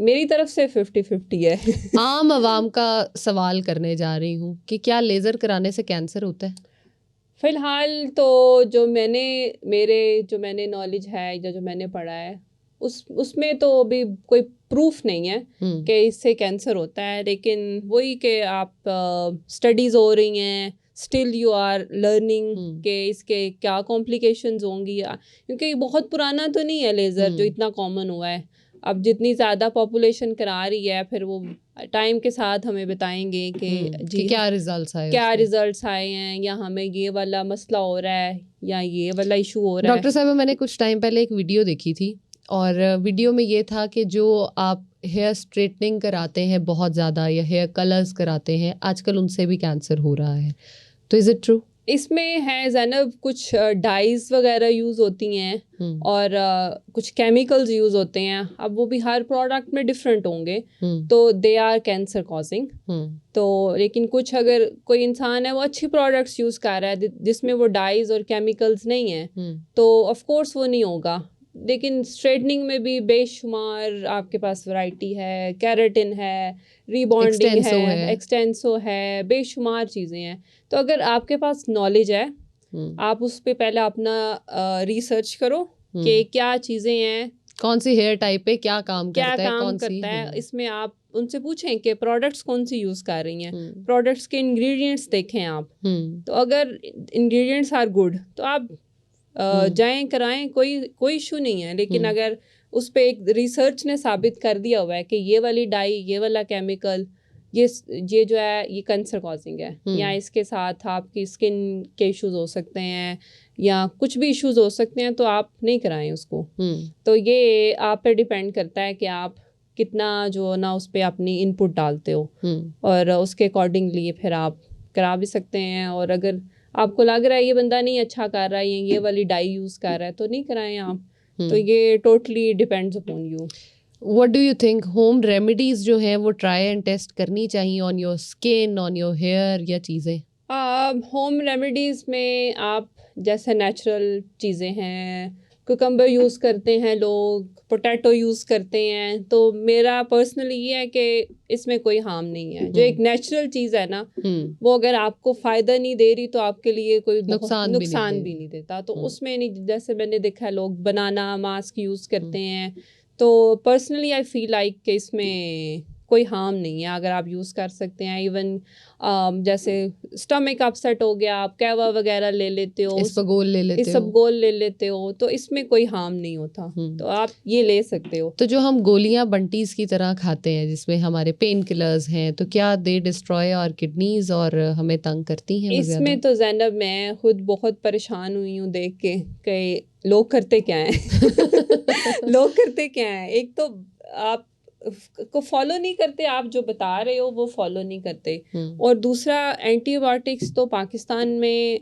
मेरी तरफ से 50-50 है। आम आवाम का सवाल करने जा रही हूँ कि क्या लेज़र कराने से कैंसर होता है? फ़िलहाल तो जो मैंने नॉलेज है या जो मैंने पढ़ा है उसमें तो अभी कोई प्रूफ नहीं है कि इससे कैंसर होता है, लेकिन वही कि आप स्टडीज़ हो रही हैं, स्टिल यू आर लर्निंग कि इसके क्या कॉम्प्लिकेशंस होंगी, क्योंकि बहुत पुराना तो नहीं है लेज़र जो इतना कॉमन हुआ है। अब जितनी ज़्यादा पॉपुलेशन करा रही है, फिर वो टाइम के साथ हमें बताएंगे कि क्या रिजल्ट्स आए हैं, या हमें ये वाला मसला हो रहा है या ये वाला इशू हो रहा है। डॉक्टर साहब, मैंने कुछ टाइम पहले एक वीडियो देखी थी और वीडियो में ये था कि जो आप हेयर स्ट्रेटनिंग कराते हैं बहुत ज़्यादा या हेयर कलर्स कराते हैं, आजकल उनसे भी कैंसर हो रहा है, तो इज़ इट ट्रू? इसमें है ज़ैनब, कुछ डाइज वगैरह यूज़ होती हैं और कुछ केमिकल्स यूज़ होते हैं। अब वो भी हर प्रोडक्ट में डिफरेंट होंगे, तो दे आर कैंसर कॉजिंग। तो लेकिन कुछ, अगर कोई इंसान है वो अच्छी प्रोडक्ट्स यूज़ कर रहा है जिसमें वो डाइज और केमिकल्स नहीं है, तो ऑफ कोर्स वो नहीं होगा। लेकिन स्ट्रेटनिंग में भी बेशुमार आपके पास वैरायटी है, केराटिन है, रीबॉन्डिंग है, एक्सटेंसो है, बेशुमार चीज़ें हैं। तो अगर आपके पास नॉलेज है, आप उस पे पहले अपना रिसर्च करो कि क्या चीज़ें हैं, कौन सी हेयर टाइप पे क्या काम करता है, इसमें आप उनसे पूछें कि प्रोडक्ट्स कौन सी यूज़ कर रही हैं, प्रोडक्ट्स के इंग्रेडिएंट्स देखें आप। तो अगर इंग्रेडिएंट्स आर गुड तो आप जाएं कराएं, कोई इशू नहीं है। लेकिन अगर उस पे एक रिसर्च ने साबित कर दिया हुआ है कि ये वाली डाई, ये वाला केमिकल, ये जो है ये कैंसर कॉजिंग है, या इसके साथ आपकी स्किन के इश्यूज हो सकते हैं या कुछ भी इश्यूज हो सकते हैं, तो आप नहीं कराएं उसको। तो ये आप पे डिपेंड करता है कि आप कितना जो ना उस पर अपनी इनपुट डालते हो, और उसके अकॉर्डिंगली फिर आप करा भी सकते हैं। और अगर आपको लग रहा है ये बंदा नहीं अच्छा कर रहा है, ये वाली डाई यूज़ कर रहा है, तो नहीं कराएं आप। तो ये totally depends upon you. What do you think, home remedies जो हैं वो ट्राई एंड टेस्ट करनी चाहिए on your skin, on your hair, या चीज़ें? होम रेमेडीज़ में आप जैसे नेचुरल चीज़ें हैं, कुकम्बर यूज़ करते हैं लोग, पोटैटो यूज़ करते हैं, तो मेरा पर्सनली ये है कि इसमें कोई हार्म नहीं है। जो एक नेचुरल चीज़ है ना, वो अगर आपको फ़ायदा नहीं दे रही तो आपके लिए कोई नुकसान भी नहीं देता। तो उसमें नहीं, जैसे मैंने देखा है लोग बनाना मास्क यूज़ करते हैं, तो पर्सनली आई फील लाइक कि इसमें कोई हार्म नहीं है अगर आप यूज़ कर सकते हैं। इवन जैसे स्टमक अपसेट हो गया, आप कहवा वगैरह ले लेते हो, इसबगोल ले लेते हो, तो इसमें कोई हार्म नहीं होता, तो आप ये ले सकते हो। तो जो हम गोलियां बंटीज की तरह खाते हैं जिसमें हमारे पेन किलर्स हैं, तो क्या दे डिस्ट्रॉय और किडनीज और हमें तंग करती हैं? इसमें तो ज़ैनब मैं खुद बहुत परेशान हुई हूँ देख के कि लोग करते क्या हैं लोग करते क्या हैं। एक तो आप को फॉलो नहीं करते, आप जो बता रहे हो वो फॉलो नहीं करते, और दूसरा एंटीबायोटिक्स तो पाकिस्तान में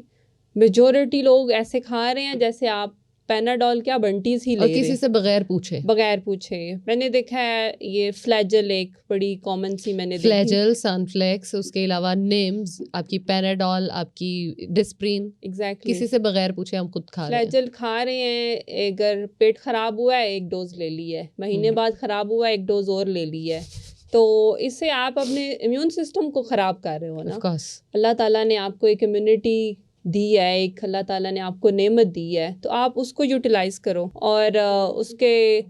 मेजॉरिटी लोग ऐसे खा रहे हैं जैसे आप पैनाडॉल क्या बंटीज ही ले रहे हैं, किसी से बगैर पूछे। मैंने देखा है ये फ्लैजल एक बड़ी कॉमन सी मैंने फ्लैजल, सनफ्लेक्स, उसके अलावा निम्स, आपकी पैनाडॉल, आपकी डिस्प्रिन, एग्जैक्टली किसी से बगैर पूछे हम खुद खा रहे हैं। फ्लैजल खा रहे हैं, अगर पेट खराब हुआ है एक डोज ले ली है, महीने बाद खराब हुआ है एक डोज और ले ली है, तो इससे आप अपने इम्यून सिस्टम को खराब कर रहे हो ना। अल्लाह ताला ने आपको एक इम्यूनिटी दी है, एक अल्लाह ताला ने आपको नेमत दी है, तो आप उसको यूटिलाइज़ करो और उसके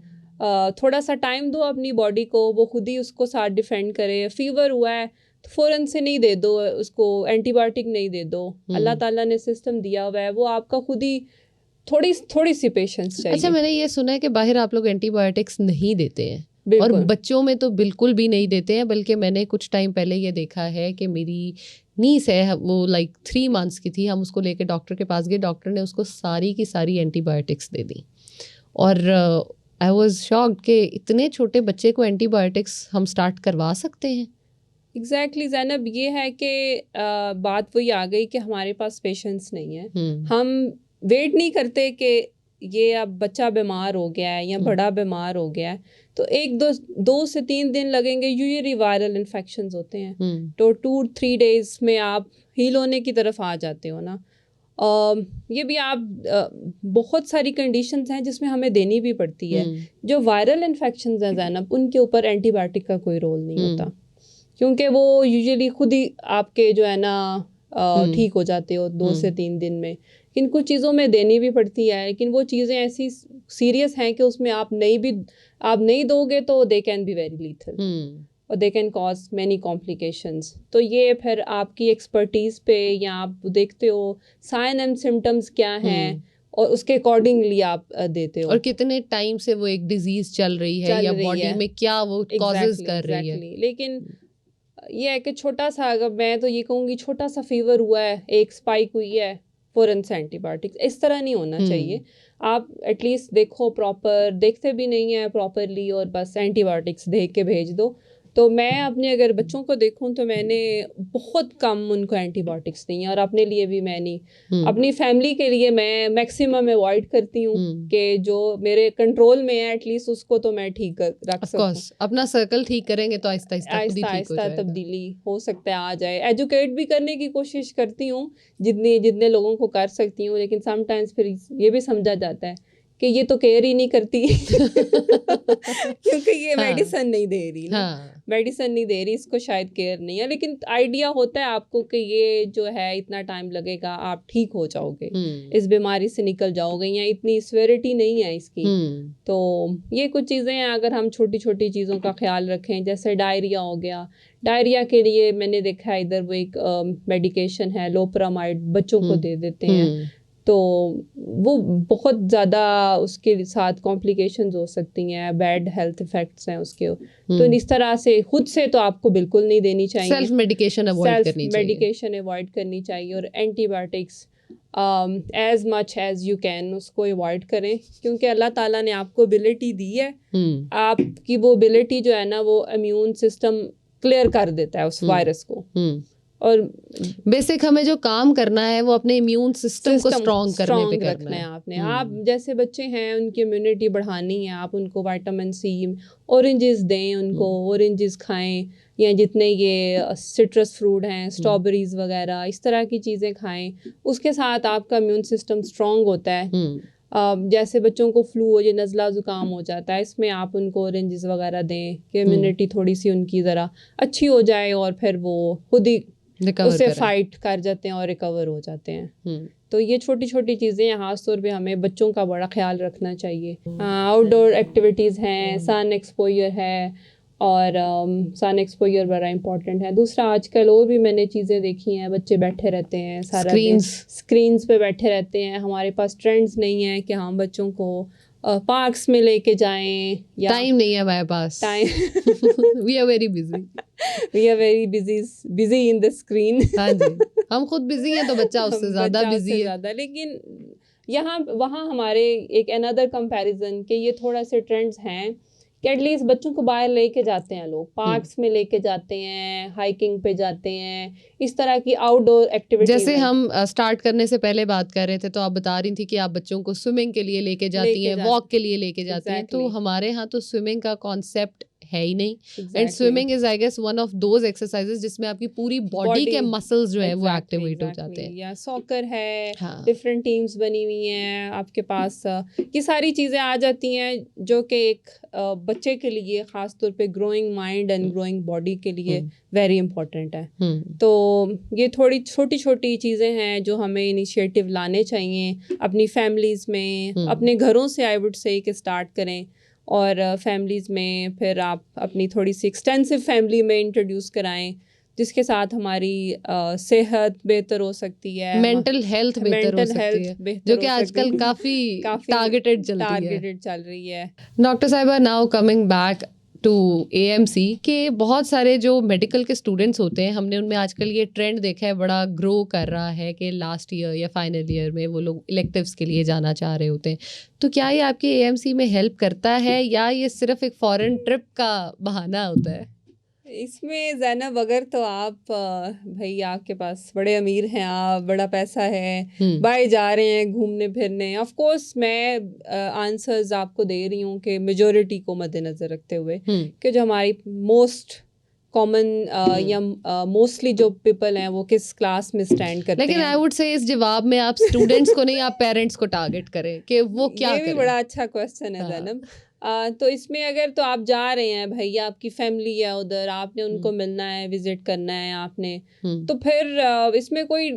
थोड़ा सा टाइम दो अपनी बॉडी को, वो खुद ही उसको साथ डिफेंड करे। फीवर हुआ है तो फ़ौरन से नहीं दे दो उसको, एंटीबायोटिक नहीं दे दो। अल्लाह ताला ने सिस्टम दिया हुआ है, वो आपका खुद ही थोड़ी सी पेशेंस चाहिए। अच्छा, मैंने ये सुना है कि बाहर आप लोग एंटीबायोटिक्स नहीं देते हैं, और बच्चों में तो बिल्कुल भी नहीं देते हैं, बल्कि मैंने कुछ टाइम पहले ये देखा है कि मेरी नीस है, वो लाइक 3 months की थी, हम उसको लेके डॉक्टर के पास गए, डॉक्टर ने उसको सारी की सारी एंटीबायोटिक्स दे दी, और आई वाज शॉक्ड कि इतने छोटे बच्चे को एंटीबायोटिक्स हम स्टार्ट करवा सकते हैं। एग्जैक्टली ज़ैनब, ये है कि बात वही आ गई कि हमारे पास पेशेंस नहीं है। हम वेट नहीं करते कि ये अब बच्चा बीमार हो गया है या बड़ा बीमार हो गया है, तो 2 से 3 दिन लगेंगे। यूजुअली वायरल इन्फेक्शंस होते हैं, तो 2-3 days में आप हील होने की तरफ आ जाते हो ना। ये भी आप बहुत सारी कंडीशंस हैं जिसमें हमें देनी भी पड़ती है। जो वायरल इन्फेक्शंस हैं ज़ैनब, उनके ऊपर एंटीबायोटिक का कोई रोल नहीं होता, क्योंकि वो यूजुअली खुद ही आपके जो है ना ठीक हो जाते हो 2 से 3 दिन में। लेकिन कुछ चीज़ों में देनी भी पड़ती है, लेकिन वो चीज़ें ऐसी सीरियस हैं कि उसमें आप नहीं दोगे तो they can be very lethal और they can cause many complications. तो ये फिर आपकी एक्सपर्टीज़ पे, या आप देखते हो साइन एंड सिम्टम्स क्या हैं और उसके अकॉर्डिंगली आप देते हो, और कितने टाइम से वो एक डिजीज चल रही है या बॉडी में क्या वो कॉजेज कर रही है। लेकिन ये है कि छोटा सा, अगर मैं तो ये कहूँगी छोटा सा फीवर हुआ है, एक स्पाइक हुई है, फ़ौरन से एंटीबायोटिक्स, इस तरह नहीं होना चाहिए। आप एटलीस्ट देखो, प्रॉपर देखते भी नहीं है प्रॉपरली, और बस एंटीबायोटिक्स दे के भेज दो। तो मैं अपने अगर बच्चों को देखूं तो मैंने बहुत कम उनको एंटीबायोटिक्स दी हैं, और अपने लिए भी मैंने अपनी फैमिली के लिए मैं मैक्सिमम अवॉइड करती हूँ कि जो मेरे कंट्रोल में है एटलीस्ट उसको तो मैं ठीक रख सकूं। अपना सर्कल ठीक करेंगे तो आहिस्ता आहिस्ता तब्दीली हो सकता है आ जाए। एजुकेट भी करने की कोशिश करती हूँ जितने लोगों को कर सकती हूँ, लेकिन समटाइम्स फिर ये भी समझा जाता है कि ये तो केयर ही नहीं करती क्योंकि ये मेडिसिन नहीं दे रही ना, मेडिसिन नहीं दे रही, इसको शायद केयर नहीं है। लेकिन आइडिया होता है आपको कि ये जो है इतना टाइम लगेगा, आप ठीक हो जाओगे, इस बीमारी से निकल जाओगे, या इतनी सीवियरिटी नहीं है इसकी। तो ये कुछ चीज़ें हैं, अगर हम छोटी छोटी चीज़ों का ख्याल रखें, जैसे डायरिया हो गया, डायरिया के लिए मैंने देखा है इधर वो एक मेडिकेशन है लोपरामाइड, बच्चों को दे देते हैं, तो वो बहुत ज़्यादा उसके साथ कॉम्प्लिकेशंस हो सकती हैं, बैड हेल्थ इफ़ेक्ट्स हैं उसके। तो इस तरह से खुद से तो आपको बिल्कुल नहीं देनी चाहिए, सेल्फ मेडिकेशन अवॉइड करनी चाहिए, और antibiotics as much as you can उसको अवॉइड करें, क्योंकि अल्लाह ताला ने आपको एबिलिटी दी है, आपकी वो एबिलिटी जो है ना वो इम्यून सिस्टम क्लियर कर देता है उस वायरस को। और बेसिक हमें जो काम करना है वो अपने इम्यून सिस्टम को स्ट्रॉन्ग करने पे करना है आपने। आप जैसे बच्चे हैं, उनकी इम्यूनिटी बढ़ानी है, आप उनको विटामिन सी, ऑरेंजेस दें, उनको ऑरेंजेस खाएं, या जितने ये सिट्रस फ्रूट हैं, स्ट्रॉबेरीज वगैरह, इस तरह की चीज़ें खाएं। उसके साथ आपका इम्यून सिस्टम स्ट्रॉन्ग होता है। जैसे बच्चों को फ्लू हो, ये नज़ला ज़ुकाम हो जाता है, इसमें आप उनको ऑरेंजेस वगैरह दें कि इम्यूनिटी थोड़ी सी उनकी ज़रा अच्छी हो जाए और फिर वो खुद ही उससे फाइट कर जाते हैं और रिकवर हो जाते हैं। तो ये छोटी छोटी चीज़ें हैं, खास तौर पे हमें बच्चों का बड़ा ख्याल रखना चाहिए। आउटडोर एक्टिविटीज़ हैं, सन एक्सपोजर है, और सन एक्सपोजर बड़ा इंपॉर्टेंट है। दूसरा, आजकल और भी मैंने चीज़ें देखी हैं, बच्चे बैठे रहते हैं सारा दिन स्क्रीन्स पे बैठे रहते हैं। हमारे पास ट्रेंड्स नहीं है कि हम बच्चों को पार्क्स में लेके जाएं, या टाइम नहीं है हमारे पास, time we are very busy, we are very busy in the screen. हाँ जी, हम खुद बिजी हैं तो बच्चा उससे ज़्यादा बिजी है। लेकिन यहाँ वहाँ हमारे एक अनदर कंपैरिजन के ये थोड़ा से ट्रेंड्स हैं कि एटलीस्ट बच्चों को बाहर लेके जाते हैं, लोग पार्क्स में लेके जाते हैं, हाइकिंग पे जाते हैं, इस तरह की आउटडोर एक्टिविटीज। जैसे हम स्टार्ट करने से पहले बात कर रहे थे तो आप बता रही थी कि आप बच्चों को स्विमिंग के लिए लेके जाती हैं, वॉक के लिए लेके जाती हैं। तो हमारे यहाँ तो स्विमिंग का कॉन्सेप्ट है ही नहीं, and swimming is I guess one of those exercises जिसमें आपकी पूरी बॉडी के मसल्स जो है वो एक्टिवेट हो जाते हैं। या सॉकर है, डिफरेंट टीम्स बनी हुई हैं आपके पास, ये सारी चीज़ें आ जाती हैं जो कि एक बच्चे के लिए ख़ास तौर पे growing mind and growing body के लिए वेरी इंपॉर्टेंट है। तो ये थोड़ी छोटी छोटी चीज़ें हैं जो हमें इनिशिएटिव लाने चाहिए अपनी फैमिलीज़ में, अपने घरों से आई वुड से कि स्टार्ट करें, और फैमिलीज़ में फिर आप अपनी थोड़ी सी एक्सटेंसिव फैमिली में इंट्रोड्यूस कराएं, जिसके साथ हमारी सेहत बेहतर हो सकती है, मेंटल हेल्थ बेहतर हो सकती है, जो कि आजकल काफ़ी टारगेटेड चल रही है। डॉक्टर साहिबा, now coming back to AMC के बहुत सारे जो मेडिकल के स्टूडेंट्स होते हैं, हमने उनमें आजकल ये ट्रेंड देखा है, बड़ा ग्रो कर रहा है कि लास्ट ईयर या फाइनल ईयर में वो लोग इलेक्टिव्स के लिए जाना चाह रहे होते हैं। तो क्या ये आपके AMC में हेल्प करता है या ये सिर्फ एक फॉरेन ट्रिप का बहाना होता है? इसमें ज़ैनब, अगर तो आप भाई आपके पास बड़े अमीर हैं, आप बड़ा पैसा है, बाहर जा रहे हैं घूमने फिरने, ऑफ कोर्स मैं आंसर्स आपको दे रही हूँ कि मेजॉरिटी को मद्देनज़र रखते हुए कि जो हमारी मोस्ट कॉमन या मोस्टली जो पीपल हैं वो किस क्लास में स्टैंड करते हैं। लेकिन आई वुड से इस जवाब में आप स्टूडेंट्स को नहीं, आप पेरेंट्स को टारगेट करें कि वो क्या करें। ये भी बड़ा अच्छा क्वेश्चन है ज़ैनब। तो इसमें अगर तो आप जा रहे हैं भाई, आपकी फैमिली है उधर, आपने उनको मिलना है, विजिट करना है आपने, तो फिर इसमें कोई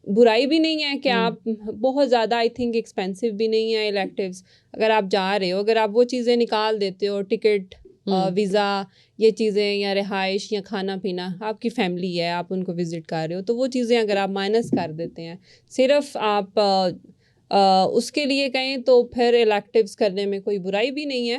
बुराई भी नहीं है कि आप बहुत ज़्यादा, आई थिंक एक्सपेंसिव भी नहीं है इलेक्टिव्स। अगर आप जा रहे हो, अगर आप वो चीज़ें निकाल देते हो, टिकट, वीज़ा, ये चीज़ें, या रिहाइश या खाना पीना, आपकी फैमिली है, आप उनको विज़िट कर रहे हो, तो वो चीज़ें अगर आप माइनस कर देते हैं, सिर्फ आप उसके लिए कहें, तो फिर इलेक्टिव्स करने में कोई बुराई भी नहीं है।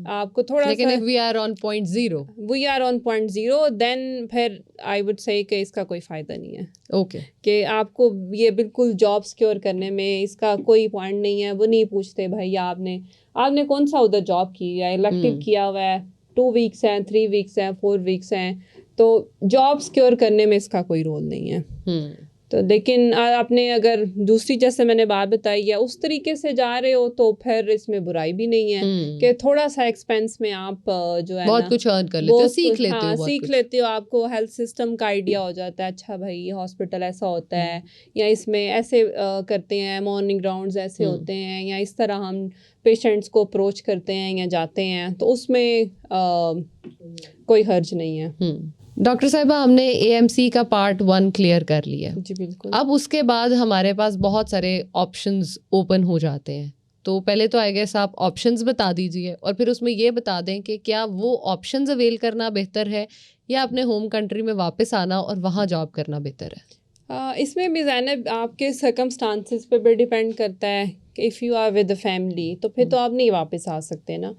आपको थोड़ा लेकिन सा, we are on point zero, then फिर आई वुड से कि इसका कोई फ़ायदा नहीं है। ओके, कि आपको ये बिल्कुल जॉब सिक्योर करने में इसका कोई पॉइंट नहीं है। वो नहीं पूछते भाई आपने कौन सा उधर जॉब की है, इलेक्टिव किया हुआ है, 2 वीक्स हैं, 3 वीक्स हैं, 4 वीक्स हैं, तो जॉब सिक्योर करने में इसका कोई रोल नहीं है। तो लेकिन आपने अगर दूसरी, जैसे मैंने बात बताई है, उस तरीके से जा रहे हो, तो फिर इसमें बुराई भी नहीं है कि थोड़ा सा एक्सपेंस में आप जो है बहुत कुछ अर्न कर लेते हो, सीख लेते हो, आपको हेल्थ सिस्टम का आइडिया हो जाता है। अच्छा भाई, हॉस्पिटल ऐसा होता है, या इसमें ऐसे करते हैं, मॉर्निंग राउंड्स ऐसे होते हैं, या इस तरह हम पेशेंट्स को अप्रोच करते हैं या जाते हैं, तो उसमें कोई हर्ज नहीं है। डॉक्टर साहिबा, हमने AMC का पार्ट 1 क्लियर कर लिया। जी बिल्कुल। अब उसके बाद हमारे पास बहुत सारे ऑप्शंस ओपन हो जाते हैं। तो पहले तो आई गेस आप ऑप्शंस बता दीजिए, और फिर उसमें ये बता दें कि क्या वो ऑप्शंस अवेल करना बेहतर है या अपने होम कंट्री में वापस आना और वहाँ जॉब करना बेहतर है। इसमें भी ज़ैनब आपके सर्कमस्टांसिस पे भी डिपेंड करता है कि if you are with the family, तो फिर तो आप नहीं वापस आ सकते ना।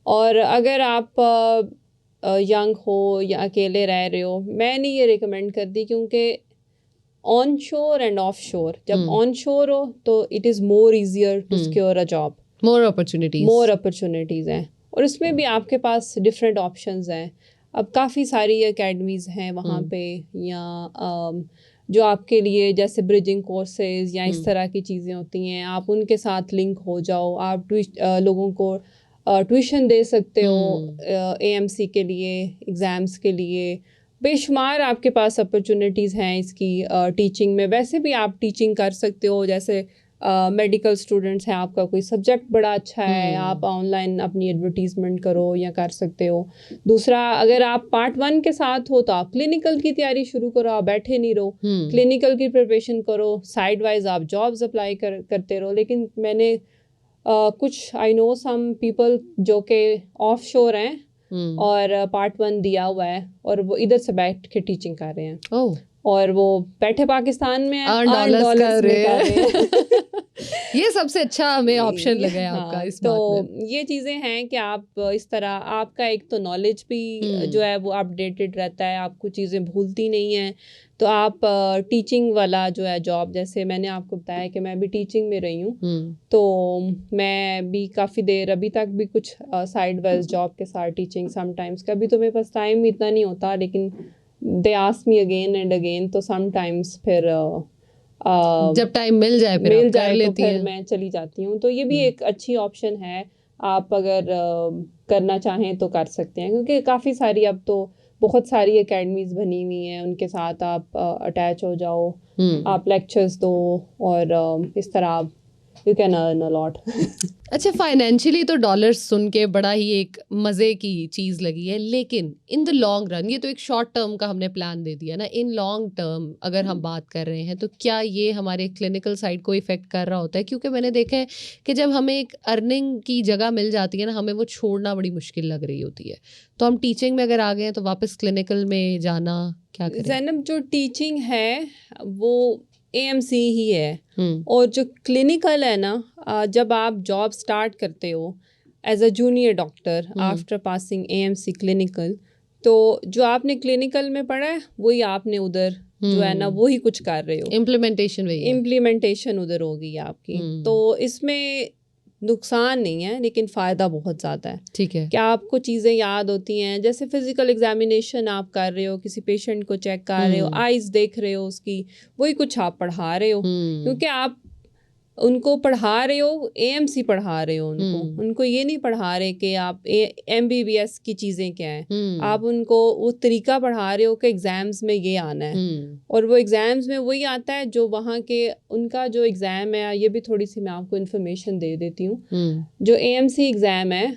और अगर आप यंग हो या अकेले रह रहे हो, मैं नहीं ये रिकमेंड करती, क्योंकि ऑन शोर एंड ऑफ शोर, जब ऑन शोर हो तो it is more easier to secure a job, more opportunities हैं, और इसमें भी आपके पास डिफरेंट ऑप्शंस हैं। अब काफ़ी सारी एकेडमीज़ हैं वहाँ पे, या जो आपके लिए जैसे ब्रिजिंग कोर्सेज या इस तरह की चीज़ें होती हैं, आप उनके साथ लिंक हो जाओ, आप लोगों को ट्यूशन दे सकते हो AMC के लिए, एग्ज़ाम्स के लिए, बेशुमार आपके पास अपॉर्चुनिटीज़ हैं इसकी टीचिंग में। वैसे भी आप टीचिंग कर सकते हो, जैसे मेडिकल स्टूडेंट्स हैं, आपका कोई सब्जेक्ट बड़ा अच्छा है, आप ऑनलाइन अपनी एडवर्टीजमेंट करो या कर सकते हो। दूसरा, अगर आप पार्ट 1 के साथ हो तो आप क्लिनिकल की तैयारी शुरू करो, आप बैठे नहीं रहो, क्लिनिकल की प्रिपरेशन करो, साइड वाइज आप जॉब्स अप्लाई करते रहो। लेकिन मैंने कुछ आई नो सम पीपल जो कि ऑफ शोर हैं और पार्ट 1 दिया हुआ है और वो इधर से बैठ के टीचिंग कर रहे हैं। और वो बैठे पाकिस्तान में डॉलर्स कर रहे हैं। ये सबसे अच्छा हमें ऑप्शन लगा है आपका इस तो बात में। ये चीज़ें हैं कि आप इस तरह, आपका एक तो नॉलेज भी जो है वो अपडेटेड रहता है, आपको चीज़ें भूलती नहीं हैं। तो आप टीचिंग वाला जो है जॉब, जैसे मैंने आपको बताया कि मैं भी टीचिंग में रही हूँ, तो मैं भी काफ़ी देर अभी तक भी कुछ साइड वाइज जॉब के साथ टीचिंग समटाइम्स। कभी तो मेरे पास टाइम इतना नहीं होता, लेकिन they ask me again and again, तो समटाइम्स फिर जब टाइम मिल जाए तो फिर मैं चली जाती हूँ। तो ये भी एक अच्छी ऑप्शन है, आप अगर करना चाहें तो कर सकते हैं, क्योंकि काफ़ी सारी अब तो बहुत सारी एकेडमीज बनी हुई हैं, उनके साथ आप अटैच हो जाओ, आप लेक्चर्स दो और इस तरह आप you can earn a lot. अच्छा, फाइनेंशियली तो डॉलर्स सुन के बड़ा ही एक मज़े की चीज़ लगी है, लेकिन इन द लॉन्ग रन, ये तो एक शॉर्ट टर्म का हमने प्लान दे दिया ना, इन लॉन्ग टर्म अगर हम बात कर रहे हैं तो क्या ये हमारे क्लिनिकल साइड को इफ़ेक्ट कर रहा होता है? क्योंकि मैंने देखा है कि जब हमें एक अर्निंग की जगह मिल जाती है ना, हमें वो छोड़ना बड़ी मुश्किल लग रही होती है। तो हम टीचिंग में अगर आ गए हैं तो वापस क्लिनिकल में जाना क्या करें? ज़ैनब, जो टीचिंग है वो AMC ही है, और जो क्लिनिकल है ना, जब आप जॉब स्टार्ट करते हो as a junior doctor after passing AMC clinical, तो जो आपने क्लिनिकल में पढ़ा है वही आपने उधर जो है ना वही कुछ कर रहे हो, इम्प्लीमेंटेशन उधर होगी आपकी। तो इसमें नुकसान नहीं है, लेकिन फ़ायदा बहुत ज़्यादा है। ठीक है, क्या आपको चीज़ें याद होती हैं, जैसे फिजिकल एग्जामिनेशन आप कर रहे हो, किसी पेशेंट को चेक कर रहे हो, आइज़ देख रहे हो उसकी, वही कुछ आप पढ़ा रहे हो, क्योंकि आप उनको पढ़ा रहे हो, AMC पढ़ा रहे हो उनको ये नहीं पढ़ा रहे कि आप MBBS की चीज़ें क्या हैं, आप उनको वो तरीका पढ़ा रहे हो कि एग्ज़ाम्स में ये आना है, और वो एग्ज़ाम्स में वही आता है जो वहाँ के उनका जो एग्ज़ाम है। ये भी थोड़ी सी मैं आपको इन्फॉर्मेशन दे देती हूँ। जो AMC एग्ज़ाम है,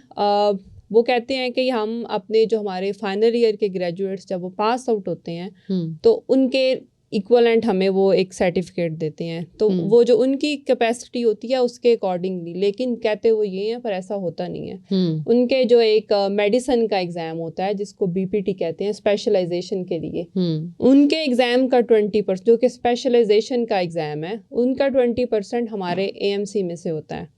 वो कहते हैं कि हम अपने जो हमारे फाइनल ईयर के ग्रेजुएट्स जब वो पास आउट होते हैं तो उनके इक्वलेंट हमें वो एक सर्टिफिकेट देते हैं, तो वो जो उनकी कैपेसिटी होती है उसके अकॉर्डिंगली, लेकिन कहते वो ये हैं पर ऐसा होता नहीं है। उनके जो एक मेडिसिन का एग्ज़ाम होता है जिसको BPT कहते हैं, स्पेशलाइजेशन के लिए, उनके एग्ज़ाम का 20%, जो कि स्पेशलाइजेशन का एग्ज़ाम है, उनका 20% हमारे AMC में से होता है।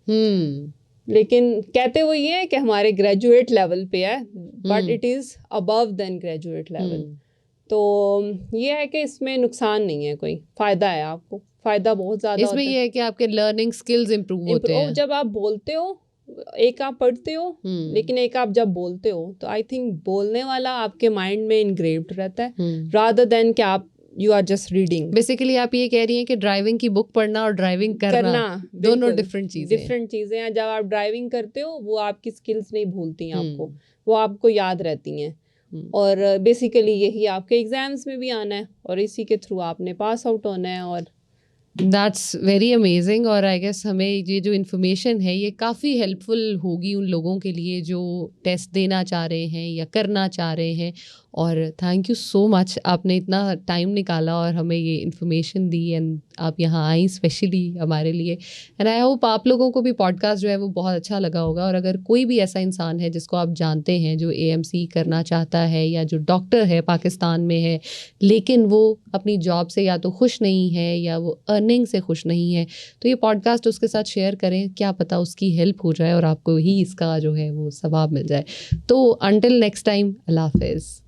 लेकिन कहते वो ये है कि हमारे ग्रेजुएट लेवल पे है, but it is above then graduate level. तो ये है कि इसमें नुकसान नहीं है, कोई फ़ायदा है, आपको फ़ायदा बहुत ज़्यादा इसमें ये है कि आपके लर्निंग स्किल्स इम्प्रूव होते हैं। जब आप बोलते हो, एक आप पढ़ते हो, लेकिन एक आप जब बोलते हो, तो आई थिंक बोलने वाला आपके माइंड में इनग्रेव्ड रहता है, रादर देन कि आप you are just reading. Basically आप ये कह रही हैं कि ड्राइविंग की बुक पढ़ना और ड्राइविंग करना दोनों डिफरेंट चीज़ें हैं। जब आप ड्राइविंग करते हो वो आपकी स्किल्स नहीं भूलती आपको, वो आपको याद रहती हैं, और बेसिकली यही आपके एग्जाम्स में भी आना है और इसी के थ्रू आपने पास आउट होना है। और दैट्स वेरी अमेजिंग, और आई गेस हमें ये जो इन्फॉर्मेशन है ये काफ़ी हेल्पफुल होगी उन लोगों के लिए जो टेस्ट देना चाह रहे हैं या करना चाह रहे हैं। और थैंक यू सो मच, आपने इतना टाइम निकाला और हमें ये इन्फॉर्मेशन दी, एंड आप यहाँ आई स्पेशली हमारे लिए। एंड आई होप आप लोगों को भी पॉडकास्ट जो है वो बहुत अच्छा लगा होगा। और अगर कोई भी ऐसा इंसान है जिसको आप जानते हैं जो AMC करना चाहता है या जो डॉक्टर है पाकिस्तान में है, लेकिन वो अपनी जॉब से या तो खुश नहीं है या वो अर्निंग से खुश नहीं है, तो ये पॉडकास्ट उसके साथ शेयर करें, क्या पता उसकी हेल्प हो जाए और आपको ही इसका जो है वो सवाब मिल जाए। तो अंटिल नेक्स्ट टाइम, अल्लाह हाफिज़।